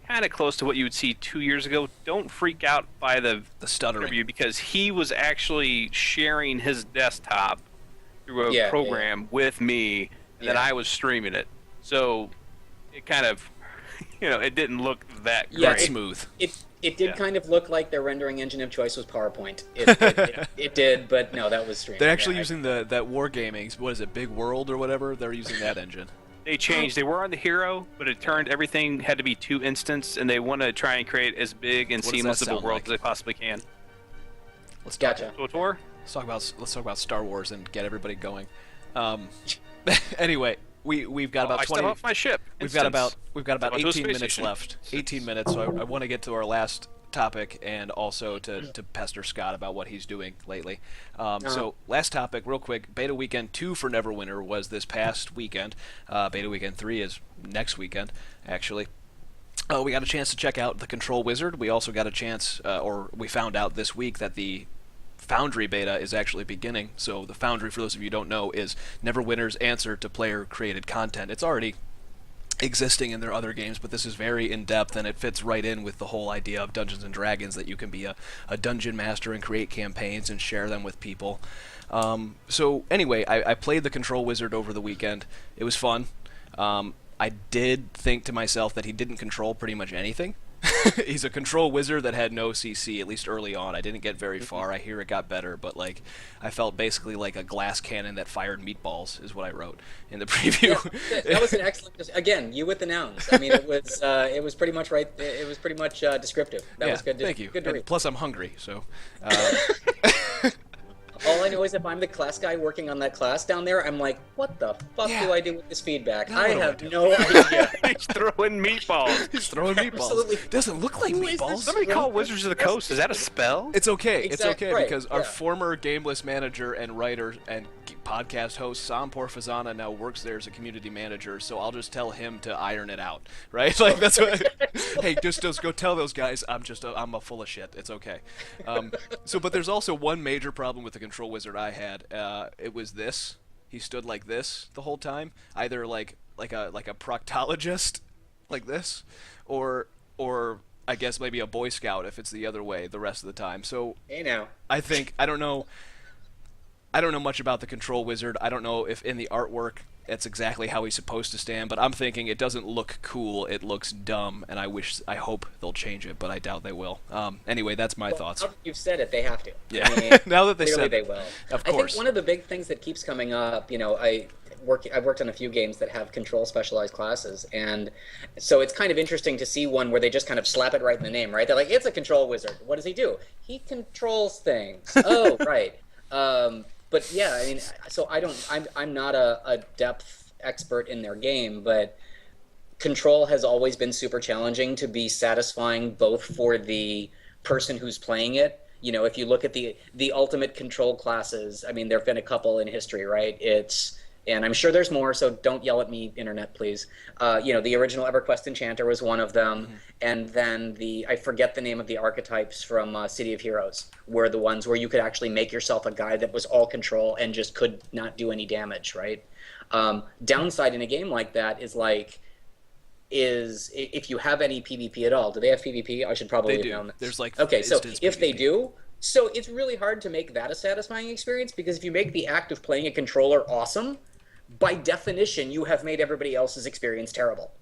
kind of close to what you would see 2 years ago. Don't freak out by the stuttering interview, because he was actually sharing his desktop through a program with me, and then I was streaming it. So it kind of, it didn't look that great. Smooth. It did kind of look like their rendering engine of choice was PowerPoint. It did, but no, that was streaming. They're actually using that Wargaming, what is it, Big World or whatever? They're using that engine. They changed. They were on the Hero, but it turned everything had to be 2 instance, and they want to try and create as big and seamless of a world as they possibly can. Let's talk. Gotcha. KOTOR? Let's talk about Star Wars and get everybody going. Anyway, we've got about 20. I step off my ship. We've got about 18 space minutes station. left. 18 minutes. So I want to get to our last topic and also to pester Scott about what he's doing lately. So last topic, real quick. Beta Weekend 2 for Neverwinter was this past weekend. Beta Weekend 3 is next weekend, actually. We got a chance to check out the Control Wizard. We also got a chance, or we found out this week that the Foundry beta is actually beginning. So the Foundry, for those of you who don't know, is Neverwinter's answer to player-created content. It's already existing in their other games, but this is very in-depth, and it fits right in with the whole idea of Dungeons & Dragons, that you can be a dungeon master and create campaigns and share them with people. So anyway, I played the Control Wizard over the weekend. It was fun. I did think to myself that he didn't control pretty much anything. He's a control wizard that had no CC, at least early on. I didn't get very far. I hear it got better, but I felt basically like a glass cannon that fired meatballs is what I wrote in the preview. Yeah, that was an excellent. Again, you with the nouns. I mean, it was pretty much right. It was pretty much descriptive. That was good. Thank you. Good to read. Plus, I'm hungry, so. All I know is if I'm the class guy working on that class down there, I'm like, what the fuck do I do with this feedback? I have no idea. He's throwing meatballs. He's throwing meatballs. Absolutely. Doesn't look like meatballs. Somebody call Wizards of the Coast. Is that a spell? It's okay. It's Exactly okay right, because our former Gameless manager and writer and podcast host Sam Porfazana now works there as a community manager. So I'll just tell him to iron it out, right? Like that's what. Hey, just go tell those guys I'm a full of shit. It's okay. But there's also one major problem with the Control Wizard I had. It was this. He stood like this the whole time, either like a proctologist, like this, or I guess maybe a Boy Scout if it's the other way the rest of the time. So Hey now. I don't know much about the Control Wizard. I don't know if in the artwork that's exactly how he's supposed to stand, but I'm thinking it doesn't look cool. It looks dumb, and I hope they'll change it, but I doubt they will. Anyway, that's my thoughts. Now that you've said it, they have to. Yeah. I mean, Now that they clearly said they it. will. Of I course. think one of the big things that keeps coming up, I've worked on a few games that have control specialized classes, and so it's kind of interesting to see one where they just kind of slap it right in the name, right? They're like, it's a control wizard. What does he do? He controls things. Oh, right. But yeah, I mean, so I'm not a depth expert in their game, but control has always been super challenging to be satisfying both for the person who's playing it. If you look at the ultimate control classes, I mean, there have been a couple in history, right? And I'm sure there's more, so don't yell at me, internet, please. The original EverQuest Enchanter was one of them, and then I forget the name of the archetypes from City of Heroes, were the ones where you could actually make yourself a guy that was all control and just could not do any damage, right? Downside in a game like that is if you have any PvP at all. Do they have PvP? I should probably They have known do. this. There's Okay, so instance if they PvP. do, so it's really hard to make that a satisfying experience, because if you make the act of playing a controller awesome, by definition, you have made everybody else's experience terrible.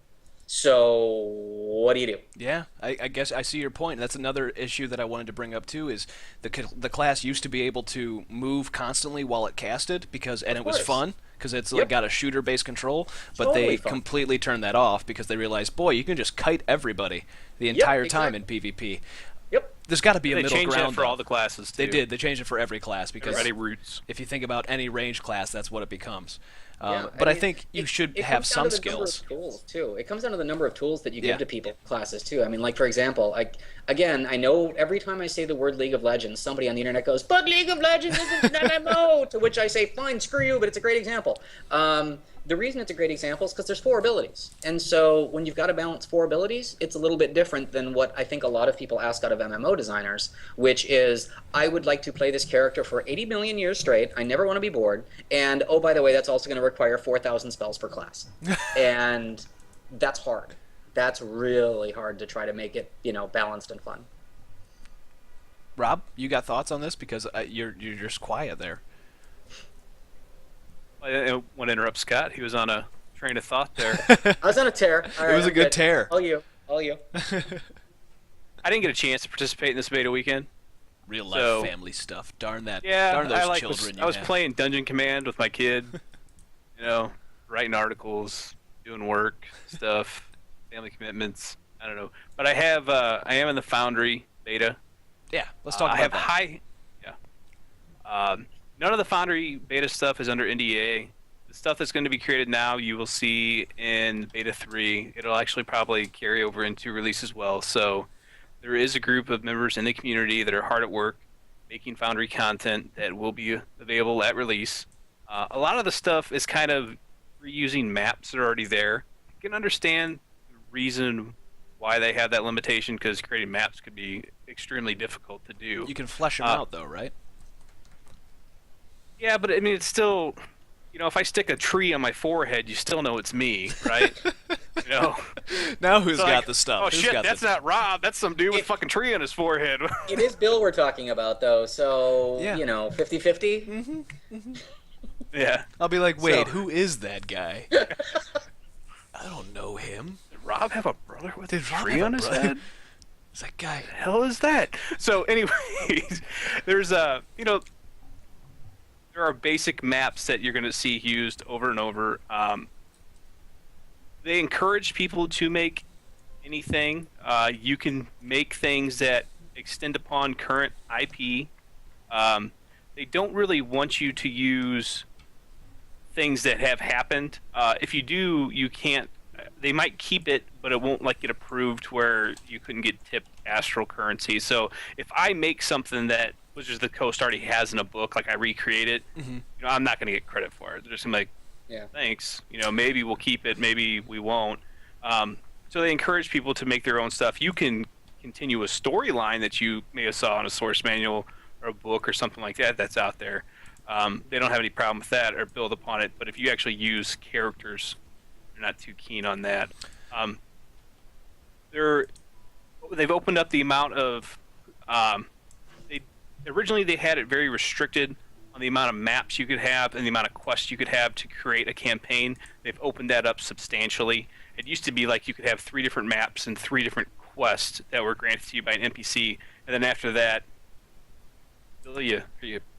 So what do you do? Yeah, I guess I see your point. That's another issue that I wanted to bring up too. Is the class used to be able to move constantly while it casted and it was fun because it's got a shooter-based control. But Totally they fun. completely turned that off because they realized, boy, you can just kite everybody the entire time in PvP. Yep. There's got to be a They middle changed ground it for though. all the classes, too. They did. They changed it for every class because Ready roots. if you think about any range class, that's what it becomes. Yeah, But I mean, think you should it have comes down some to the number skills. of tools too. It comes down to the number of tools that you Yeah. give to people classes too. I mean, like for example, again, I know every time I say the word League of Legends, somebody on the internet goes, "But League of Legends isn't an MMO." To which I say, "Fine, screw you," but it's a great example. The reason it's a great example is because there's 4 abilities, and so when you've got to balance 4 abilities, it's a little bit different than what I think a lot of people ask out of MMO designers, which is, I would like to play this character for 80 million years straight. I never want to be bored, and oh, by the way, that's also going to require 4,000 spells per class, and that's hard. That's really hard to try to make it, balanced and fun. Rob, you got thoughts on this because you're just quiet there. I didn't want to interrupt Scott. He was on a train of thought there. I was on a tear. All right, It was a I'm good tear. All you. I didn't get a chance to participate in this beta weekend. Real life So- family stuff. Darn that. Yeah, Darn those I like children you I was have. playing Dungeon Command with my kid. Writing articles, doing work, stuff, family commitments. I don't know, but I am in the Foundry beta. Yeah, let's talk I about have that. high. Yeah. None of the Foundry beta stuff is under NDA. The stuff that's going to be created now, you will see in beta 3. It'll actually probably carry over into release as well. So there is a group of members in the community that are hard at work making Foundry content that will be available at release. A lot of the stuff is kind of reusing maps that are already there. You can understand the reason why they have that limitation, because creating maps could be extremely difficult to do. You can flesh them out though, right? Yeah, but I mean, it's still, if I stick a tree on my forehead, you still know it's me, right? Now who's It's got like, the stuff? Oh Who's shit, got that's not Rob. That's some dude with a fucking tree on his forehead. It is Bill we're talking about, though, so, Yeah. 50-50? Yeah. I'll be like, wait, So- who is that guy? I don't know him. Did Rob have a brother with Did a Rob tree have a on his brother? head? Is that guy? The hell is that? So, anyways, there's there are basic maps that you're going to see used over and over. They encourage people to make anything. You can make things that extend upon current IP. They don't really want you to use things that have happened. If you do, you can't. They might keep it, but it won't get approved where you couldn't get tipped astral currency. So if I make something that Wizards of the Coast already has in a book, I recreate it, I'm not going to get credit for it. They're just going to be Yeah. thanks. Maybe we'll keep it, maybe we won't. So they encourage people to make their own stuff. You can continue a storyline that you may have saw in a source manual or a book or something like that that's out there. They don't have any problem with that or build upon it. But if you actually use characters, they're not too keen on that. They've opened up the amount of. Originally they had it very restricted on the amount of maps you could have and the amount of quests you could have to create a campaign. They've opened that up substantially. It used to be you could have 3 different maps and 3 different quests that were granted to you by an NPC, and then after that, Bill, are you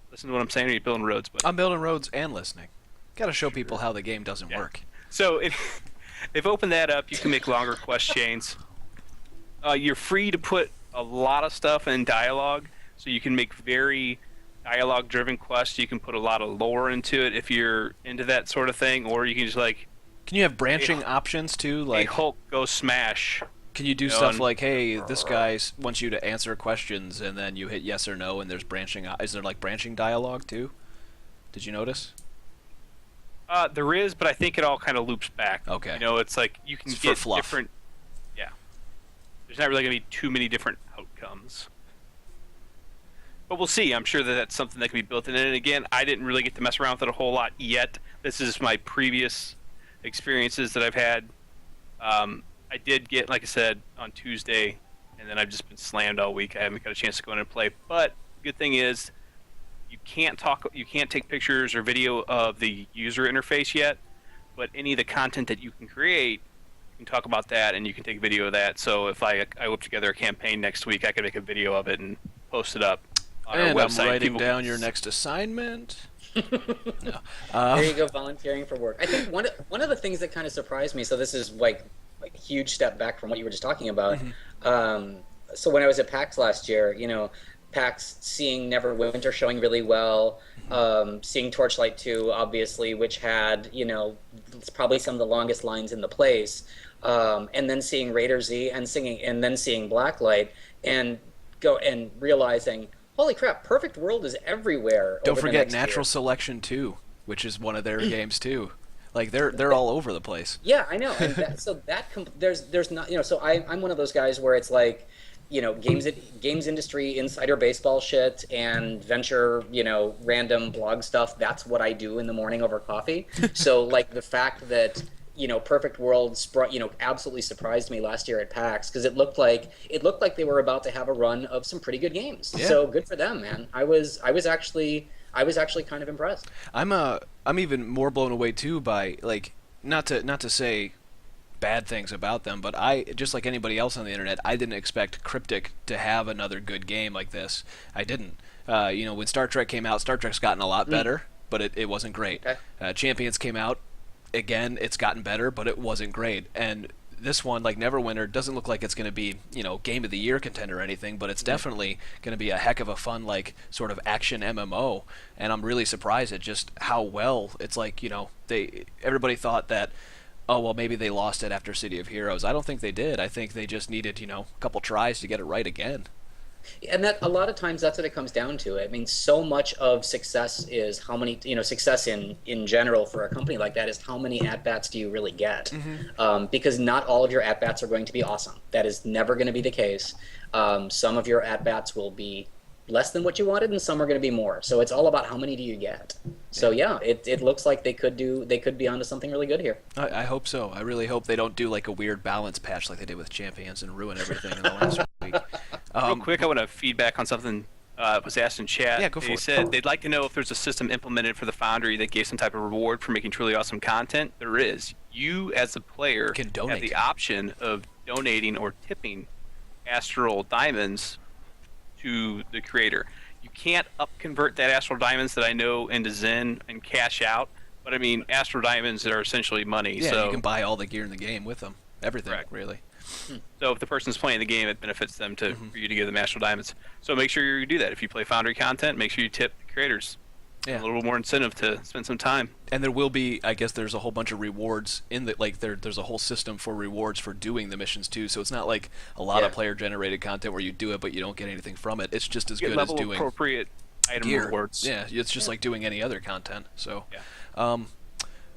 listening to what I'm saying? Or are you building roads? But I'm building roads and listening. Got to show people how the game doesn't work. so they've opened that up. You can make longer quest chains. You're free to put a lot of stuff in dialogue, so you can make very dialogue-driven quests. You can put a lot of lore into it if you're into that sort of thing, or you can just Can you have branching options too? hey, Hulk, go smash. Can you do know, stuff and- like, hey, this guy wants you to answer questions, and then you hit yes or no, and there's branching. Is there branching dialogue too? Did you notice? There is, but I think it all kind of loops back. Okay. It's you can It's for get fluff. different. Yeah. There's not really going to be too many different outcomes. But we'll see. I'm sure that that's something that can be built in. And again, I didn't really get to mess around with it a whole lot yet. This is my previous experiences that I've had. I did get, like I said, on Tuesday, and then I've just been slammed all week. I haven't got a chance to go in and play. But the good thing is, you can't take pictures or video of the user interface yet. But any of the content that you can create, you can talk about that, and you can take a video of that. So if I whip together a campaign next week, I can make a video of it and post it up on our And website. I'm writing People- down your next assignment. No. There you go, volunteering for work. I think one of the things that kind of surprised me, so this is a huge step back from what you were just talking about. so when I was at PAX last year, PAX, seeing Neverwinter showing really well, seeing Torchlight 2, obviously, which had, it's probably some of the longest lines in the place, and then seeing Raider Z and then seeing Blacklight, and realizing, holy crap, Perfect World is everywhere. Don't over the forget next Natural year. Selection 2, which is one of their games too. Like they're all over the place. Yeah, I know. And there's not, so I'm one of those guys where it's like, games industry insider baseball shit and venture, random blog stuff. That's what I do in the morning over coffee. So like the fact that Perfect World absolutely surprised me last year at PAX, because it looked like they were about to have a run of some pretty good games. Yeah. So good for them, man. I was actually kind of impressed. I'm even more blown away too by, like, not to say bad things about them, but I, just like anybody else on the internet, I didn't expect Cryptic to have another good game like this. I didn't. When Star Trek came out, Star Trek's gotten a lot better, but it wasn't great. Okay. Champions came out, again, it's gotten better, but it wasn't great. And this one, like Neverwinter, doesn't look like it's going to be, game of the year contender or anything, but it's definitely going to be a heck of a fun, like, sort of action MMO. And I'm really surprised at just how well it's like, everybody thought that, oh, well, maybe they lost it after City of Heroes. I don't think they did. I think they just needed, a couple tries to get it right again. And that a lot of times that's what it comes down to. I mean, so much of success is how many, success in general for a company like that is how many at-bats do you really get? Because not all of your at-bats are going to be awesome. That is never going to be the case. Some of your at-bats will be less than what you wanted, and some are going to be more. So it's all about how many do you get. So yeah, it looks like they could be onto something really good here. I hope so. I really hope they don't do like a weird balance patch like they did with Champions and ruin everything in the last week. Real quick, I want to feedback on something was asked in chat. Yeah, go for They it. said they'd like to know if there's a system implemented for the Foundry that gave some type of reward for making truly awesome content. There is. You, as a player, Can have donate. the option of donating or tipping Astral Diamonds to the creator. You can't convert that Astral Diamonds that I know into Zen and cash out, but I mean, Astral Diamonds are essentially money. Yeah, so you can buy all the gear in the game with them. Everything, Correct. really. So if the person's playing the game, it benefits them for you to give them Astral Diamonds. So make sure you do that. If you play Foundry content, make sure you tip the creators. Yeah. A little more incentive to spend some time. And there will be, I guess, there's a whole bunch of rewards in the, like, there's a whole system for rewards for doing the missions too. So it's not like a lot of player-generated content where you do it but you don't get anything from it. It's just as Get good as level doing appropriate item gear. rewards. Yeah, it's just like doing any other content. So, Yeah.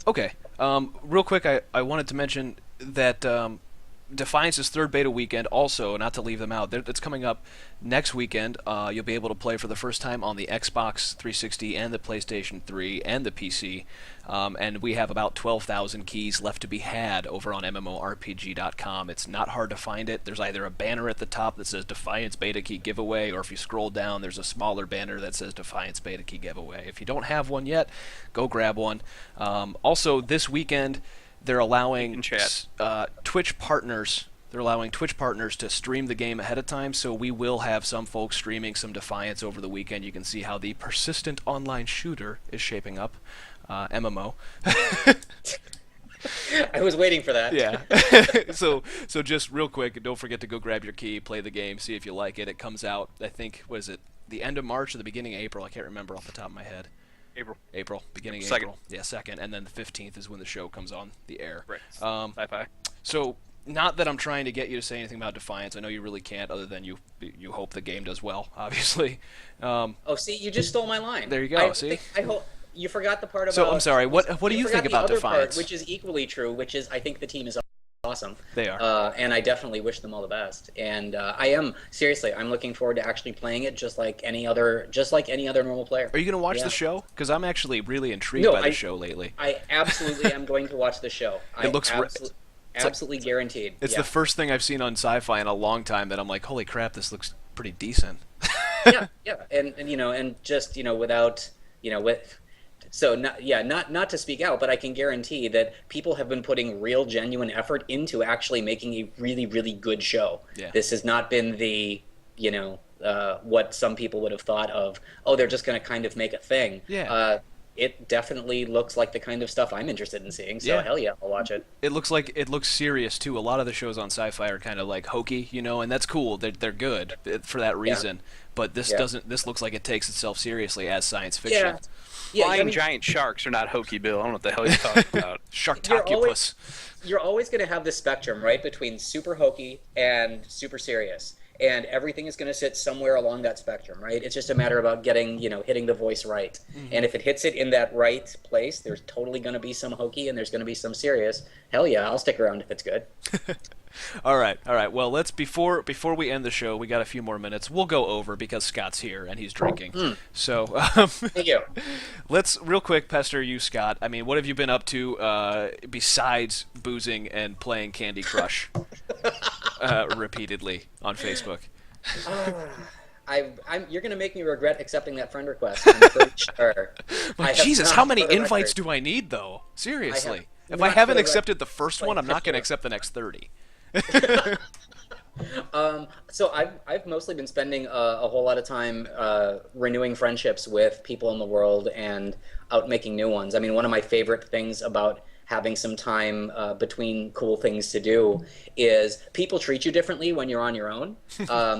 Okay. Real quick, I wanted to mention that Defiance's third beta weekend, also, not to leave them out, it's coming up next weekend. You'll be able to play for the first time on the Xbox 360 and the PlayStation 3 and the PC. And we have about 12,000 keys left to be had over on MMORPG.com. It's not hard to find it. There's either a banner at the top that says Defiance Beta Key Giveaway, or if you scroll down, there's a smaller banner that says Defiance Beta Key Giveaway. If you don't have one yet, go grab one. Also, this weekend, they're allowing Twitch partners. They're allowing Twitch partners to stream the game ahead of time, so we will have some folks streaming some Defiance over the weekend. You can see how the persistent online shooter is shaping up, MMO. I was waiting for that. Yeah. So just real quick, don't forget to go grab your key, play the game, see if you like it. It comes out, I think, what is it, the end of March or the beginning of April? I can't remember off the top of my head. April, beginning of Second. April. Yeah, 2nd, and then the 15th is when the show comes on the air. Right. Sci-fi. So, not that I'm trying to get you to say anything about Defiance. I know you really can't, other than you hope the game does well, obviously. Oh, see, you just stole my line. There you go. See, I hope you forgot the part about. So I'm sorry. What do you think about Defiance? Part, which is equally true, which is I think the team is awesome. They are. And I definitely wish them all the best. And I am seriously, I'm looking forward to actually playing it just like any other normal player. Are you going to watch the show? Because I'm actually really intrigued by the show lately. I absolutely am going to watch the show. It looks absolutely guaranteed. It's the first thing I've seen on sci-fi in a long time that I'm like, holy crap, this looks pretty decent. yeah, and and just without with. So not to speak out, but I can guarantee that people have been putting real, genuine effort into actually making a really, really good show. Yeah. This has not been the what some people would have thought of. Oh, they're just going to kind of make a thing. Yeah. it definitely looks like the kind of stuff I'm interested in seeing. So Yeah. hell yeah, I'll watch it. It looks serious too. A lot of the shows on Sci-Fi are kind of like hokey, you know, and that's cool. They're good for that Yeah, reason. But this yeah, doesn't. This looks like it takes itself seriously as science yeah, fiction. yeah. I Flying mean, giant sharks are not hokey, Bill. I don't know what the hell you're talking about. you're always Sharktoctopus. you're always going to have this spectrum, right, between super hokey and super serious. And everything is going to sit somewhere along that spectrum, right? It's just a matter about getting, hitting the voice right. And if it hits it in that right place, there's totally going to be some hokey and there's going to be some serious. Hell yeah, I'll stick around if it's good. All right, all right. Well, let's before we end the show, we got a few more minutes. We'll go over because Scott's here and he's drinking. So Thank you. let's real quick pester you, Scott. I mean, what have you been up to besides boozing and playing Candy Crush repeatedly on Facebook? You're going to make me regret accepting that friend request. I'm pretty sure. I Like, have Jesus, not, how many for the invites record. do I need though? Seriously. If not I haven't for the accepted the first record, one, I'm not going to sure. accept the next 30. So I've mostly been spending a whole lot of time renewing friendships with people in the world and out making new ones. I mean, one of my favorite things about having some time between cool things to do is people treat you differently when you're on your own.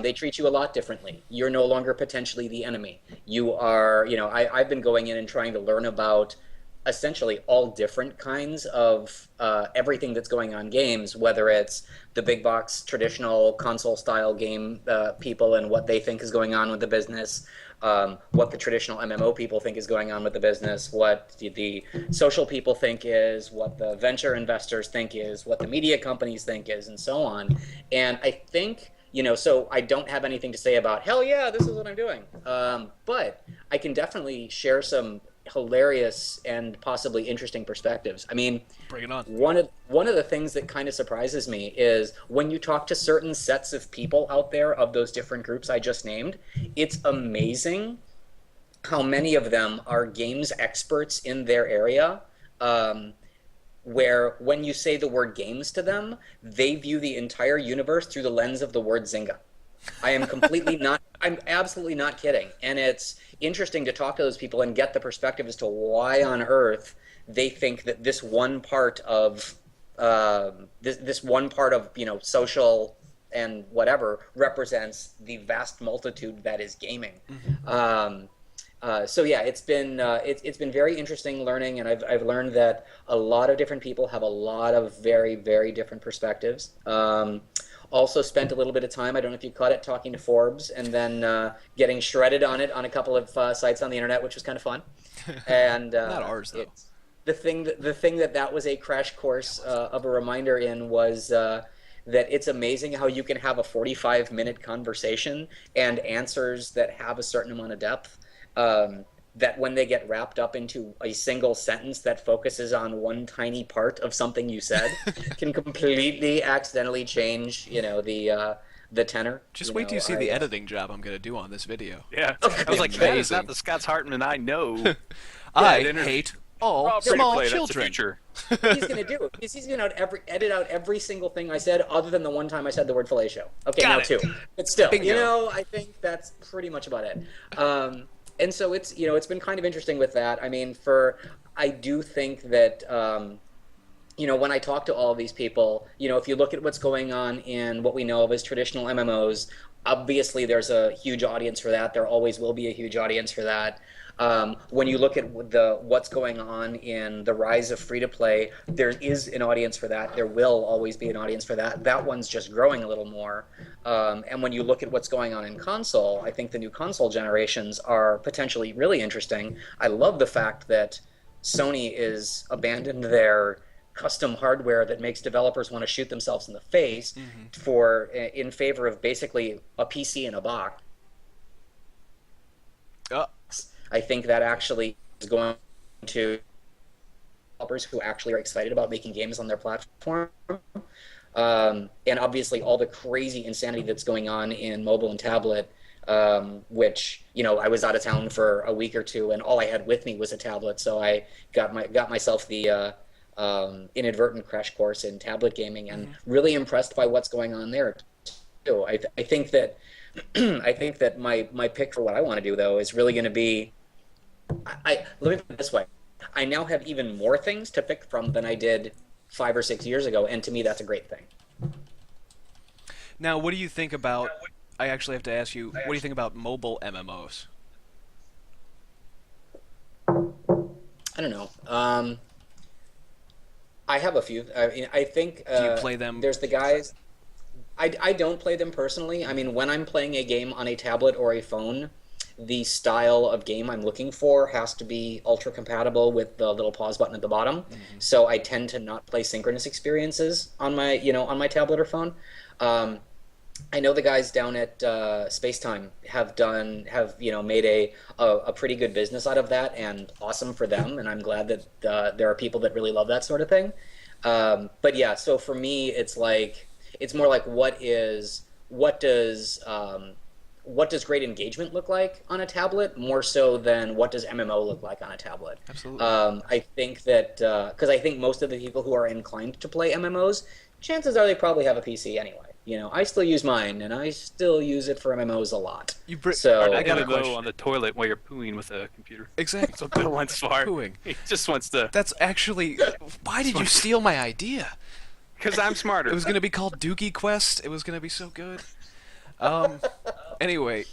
They treat you a lot differently. You're no longer potentially the enemy. You are, I've been going in and trying to learn about essentially all different kinds of everything that's going on games, whether it's the big box traditional console style game people and what they think is going on with the business, what the traditional MMO people think is going on with the business, what the social people think is, what the venture investors think is, what the media companies think is, and so on. And I think, so I don't have anything to say about, hell yeah, this is what I'm doing. But I can definitely share some hilarious and possibly interesting perspectives. I mean, Bring it on. one of the things that kind of surprises me is when you talk to certain sets of people out there of those different groups I just named, it's amazing how many of them are games experts in their area. Where when you say the word games to them, they view the entire universe through the lens of the word Zynga. I'm absolutely not kidding. And it's interesting to talk to those people and get the perspective as to why on earth they think that this one part of this one part of social and whatever represents the vast multitude that is gaming. So yeah, it's been very interesting learning, and I've learned that a lot of different people have a lot of very, very different perspectives. Also spent a little bit of time, I don't know if you caught it, talking to Forbes, and then getting shredded on it on a couple of sites on the internet, which was kind of fun. And Not ours though. the thing that was a crash course of a reminder in was that it's amazing how you can have a 45-minute conversation and answers that have a certain amount of depth. That when they get wrapped up into a single sentence that focuses on one tiny part of something you said can completely accidentally change, the tenor. Just wait till you see the editing job I'm going to do on this video. Yeah. Okay. I was like, that is Amazing. not the Scott's Hartman I know. I inter- hate We're all all pretty small play. That's the children. future. What he's gonna do is he's gonna edit out every single thing I said, other than the one time I said the word fellatio. Okay, Got now it. two. But still, Bingo. I think that's pretty much about it. And so it's been kind of interesting with that. I mean, I do think that when I talk to all of these people, if you look at what's going on in what we know of as traditional MMOs, obviously there's a huge audience for that. There always will be a huge audience for that. When you look at what's going on in the rise of free-to-play, there is an audience for that. There will always be an audience for that. That one's just growing a little more. And when you look at what's going on in console, I think the new console generations are potentially really interesting. I love the fact that Sony is abandoned their custom hardware that makes developers want to shoot themselves in the face in favor of basically a PC in a box. I think that actually is going to developers who actually are excited about making games on their platform. And obviously all the crazy insanity that's going on in mobile and tablet, which, I was out of town for a week or two and all I had with me was a tablet. So I got myself the inadvertent crash course in tablet gaming and really impressed by what's going on there too. I think that my pick for what I want to do though is really going to be Let me put it this way. I now have even more things to pick from than I did 5 or 6 years ago, and to me, that's a great thing. Now, what do you think about? I actually have to ask you. What do you think about mobile MMOs? I don't know. I have a few. I mean, I think. Do you play them? There's the guys. I don't play them personally. I mean, when I'm playing a game on a tablet or a phone, the style of game I'm looking for has to be ultra compatible with the little pause button at the bottom. Mm-hmm. So I tend to not play synchronous experiences on my, on my tablet or phone. I know the guys down at Spacetime have made a pretty good business out of that, and awesome for them. And I'm glad that there are people that really love that sort of thing. But yeah, so for me, it's more like what does great engagement look like on a tablet, more so than what does MMO look like on a tablet. Absolutely. I think that because I think most of the people who are inclined to play MMOs, chances are they probably have a PC anyway. I still use mine, and I still use it for MMOs a lot. So I gotta go on the toilet while you're pooing with a computer. Exactly. That's what Bill wants for. Pooing. He just wants to. That's actually. Why did you steal my idea? Because I'm smarter. It was going to be called Doogie Quest. It was going to be so good. Anyway,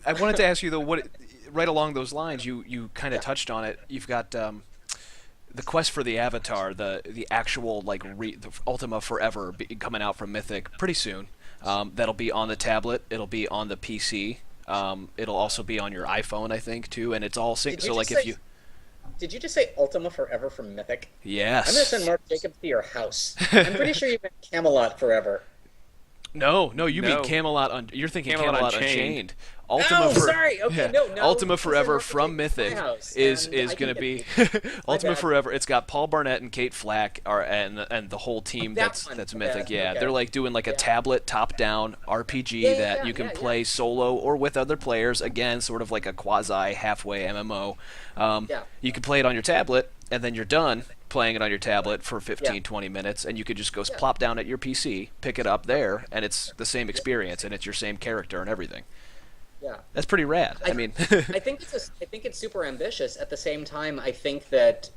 I wanted to ask you though, right along those lines, you kind of touched on it. You've got the quest for the Avatar, the actual the Ultima Forever coming out from Mythic pretty soon. That'll be on the tablet. It'll be on the PC. It'll also be on your iPhone, I think, too. And it's all synced. So if you. Did you just say Ultima Forever from Mythic? Yes. I'm going to send Mark Jacobs to your house. I'm pretty sure you meant Camelot Forever. No, you mean Camelot. You're thinking Camelot Unchained. Ultima sorry. Okay, no. Ultima Forever from Mythic is going to be Ultima Forever. It's got Paul Barnett and Kate Flack and the whole team that's Mythic. Yeah, okay. They're doing a tablet top-down RPG that you can play solo or with other players. Again, sort of like a quasi halfway MMO. You can play it on your tablet, and then you're done playing it on your tablet for 15-20 minutes, and you could just go plop down at your PC, pick it up there, and it's the same experience, and it's your same character and everything. Yeah, that's pretty rad. I mean, I think it's super ambitious. At the same time, I think that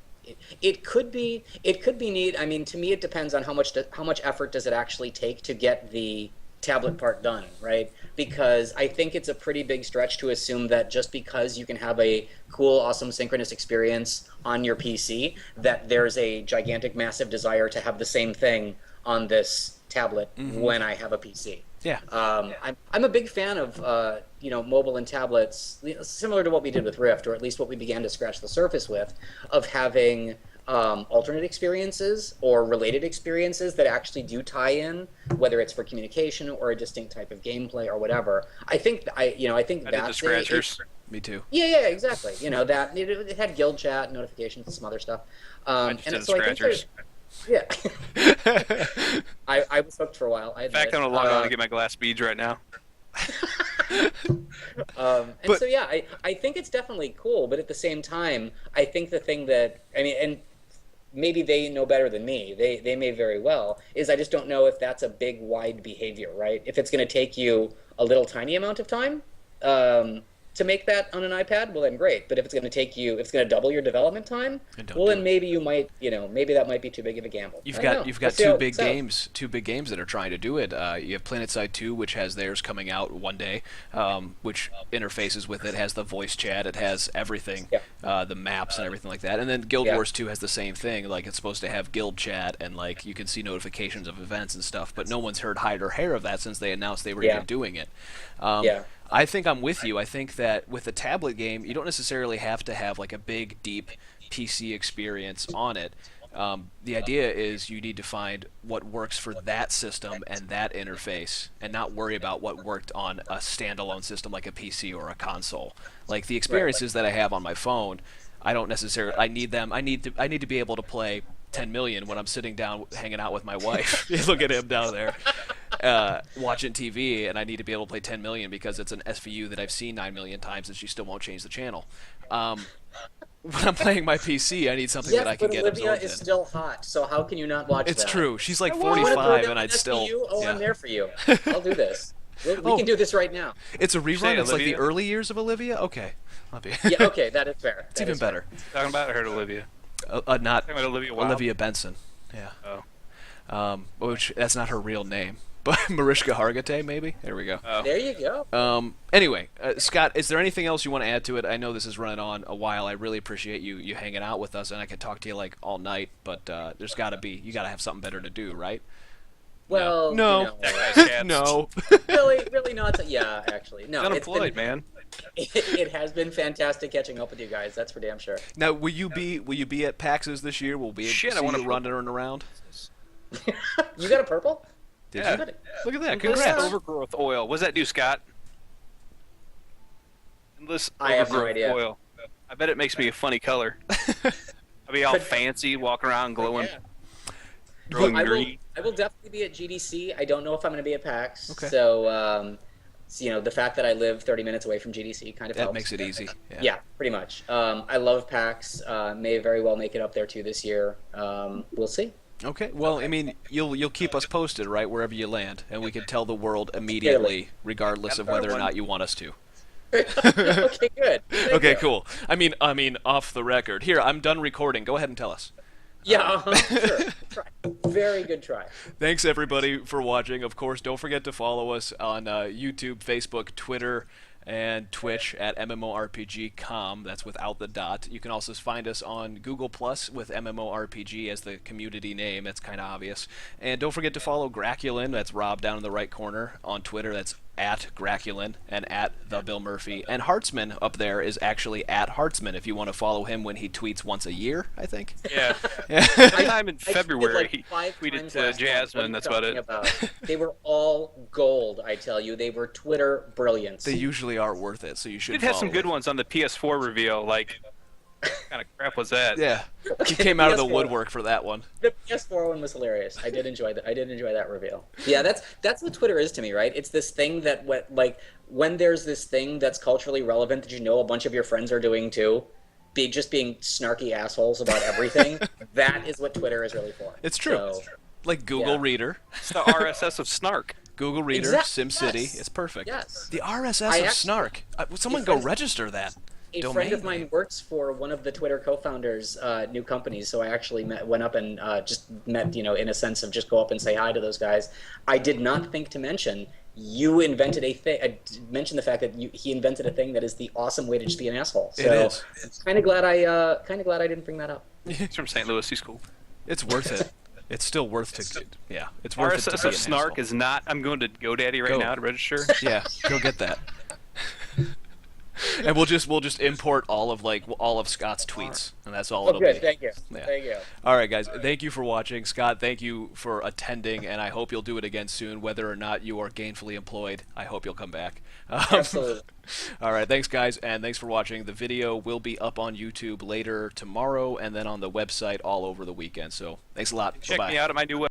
it could be neat. I mean, to me, it depends on how much effort does it actually take to get the tablet part done, right? Because I think it's a pretty big stretch to assume that just because you can have a cool, awesome synchronous experience on your PC, that there's a gigantic, massive desire to have the same thing on this tablet when I have a PC. Yeah. I'm a big fan of mobile and tablets, similar to what we did with Rift, or at least what we began to scratch the surface with, of having alternate experiences or related experiences that actually do tie in, whether it's for communication or a distinct type of gameplay or whatever. I think I did the scratchers. Me too. Yeah, exactly. That it had guild chat, notifications, and some other stuff. I just did the scratchers. Yeah. I was hooked for a while. In fact, I'm going to log on to get my glass beads right now. I think it's definitely cool, but at the same time, I think the thing that, and maybe they know better than me, they may very well, is I just don't know if that's a big, wide behavior, right? If it's going to take you a little tiny amount of time to make that on an iPad, well then great. But if it's going to double your development time, well then maybe you might, maybe that might be too big of a gamble. You've got two big games that are trying to do it. You have PlanetSide 2, which has theirs coming out one day, which interfaces with it, has the voice chat, it has everything, the maps and everything like that. And then Guild Wars 2 has the same thing. It's supposed to have guild chat and you can see notifications of events and stuff. But no one's heard hide or hair of that since they announced they were even doing it. I think I'm with you. I think that with a tablet game, you don't necessarily have to have a big, deep PC experience on it. The idea is you need to find what works for that system and that interface, and not worry about what worked on a standalone system like a PC or a console. The experiences that I have on my phone, I don't necessarily. I need them. I need to be able to play 10 million when I'm sitting down hanging out with my wife. You look at him down there. Watching TV, and I need to be able to play 10 million because it's an SVU that I've seen 9 million times and she still won't change the channel. When I'm playing my PC, I need something that I can get Olivia absorbed is in. still hot, so how can you not watch It's that? true. She's 45, and I'd still. Oh, yeah. I'm there for you. I'll do this. We can do this right now. It's a Say rerun. It's like the Olivia? early years of Olivia. Okay, I'll be. Yeah, okay, that is fair. It's even better. Talking about, I heard Olivia. Not Talking about Olivia Wilde. Olivia Benson. Yeah. Oh. Which that's not her real name, but Mariska Hargitay maybe. There we go. Oh. There you go. Anyway, Scott, is there anything else you want to add to it? I know this is running on a while. I really appreciate you hanging out with us, and I could talk to you like all night. But there's got to be you got to have something better to do, right? Well, No. you know, That guy's cats. No. really not. Yeah, actually, no. He's It's been, unemployed, man. it has been fantastic catching up with you guys. That's for damn sure. Now, will you be at PAXs this year? Will we Shit, I see wanna you running around? You got a purple? Did Yeah. you? Look at that! Enlist Congrats. overgrowth oil. What does that do, Scott? Enlist I have no overgrowth idea. oil. I bet it makes me a funny color. I'll be all But- fancy, walking around glowing, Yeah. glowing I green. will definitely be at GDC. I don't know if I'm going to be at PAX. Okay. So, the fact that I live 30 minutes away from GDC kind of That helps. makes it easy. Yeah, pretty much. I love PAX. May very well make it up there too this year. We'll see. Okay. Well, I mean, you'll keep us posted, right, wherever you land, and we can tell the world immediately, regardless of whether or not you want us to. Okay, good. Thank Okay, you. cool. I mean, off the record. Here, I'm done recording. Go ahead and tell us. Yeah, sure. Try. Very good try. Thanks everybody for watching. Of course, don't forget to follow us on YouTube, Facebook, Twitter, and Twitch at MMORPG.com. That's without the dot. You can also find us on Google Plus with MMORPG as the community name. That's kind of obvious. And don't forget to follow Graculin. That's Rob down in the right corner on Twitter. That's at Graculin and at the Bill Murphy. And Hartsman up there is actually at Hartsman if you want to follow him when he tweets once a year, I think. Yeah. Yeah. Sometime in I February, tweeted, like, 5 he tweeted times to last month. What are Jasmine. you That's about talking it. about? They were all gold, I tell you. They were Twitter brilliance. They usually are worth it, so you should Did have some follow good it. ones on the PS4 reveal. Like, what kind of crap was that? Yeah. He Okay, came out of the PS4. woodwork for that one. The PS4 one was hilarious. I did enjoy that. I did enjoy that reveal. Yeah, that's what Twitter is to me, right? It's this thing that when there's this thing that's culturally relevant that you know a bunch of your friends are doing too, just being snarky assholes about everything. That is what Twitter is really for. It's true. So, Like Google Yeah. Reader. It's the RSS of Snark. Google Reader, SimCity. Yes. It's perfect. Yes. The RSS I of actually- Snark. Someone a go friend- register that. A domain friend of name. mine works for one of the Twitter co-founders' new companies, so I actually went up and just met, in a sense of just go up and say hi to those guys. I did not think to mention you invented a thing. Mention the fact that he invented a thing that is the awesome way to just be an asshole. So It is. kind of glad I didn't bring that up. He's from St. Louis. He's cool. It's worth it. It's still worth to. Yeah, it's worth it to RSS be of an Snark asshole. is not. I'm going to GoDaddy right Go. now to register. Yeah, go get that. And we'll just import all of Scott's tweets, and that's all Oh, it'll good. be. Thank you. Yeah. Thank you. All right, guys. Thank you for watching. Scott, thank you for attending, and I hope you'll do it again soon. Whether or not you are gainfully employed, I hope you'll come back. Absolutely. All right, thanks, guys, and thanks for watching. The video will be up on YouTube later tomorrow, and then on the website all over the weekend. So thanks a lot. Check Bye-bye. me out at my new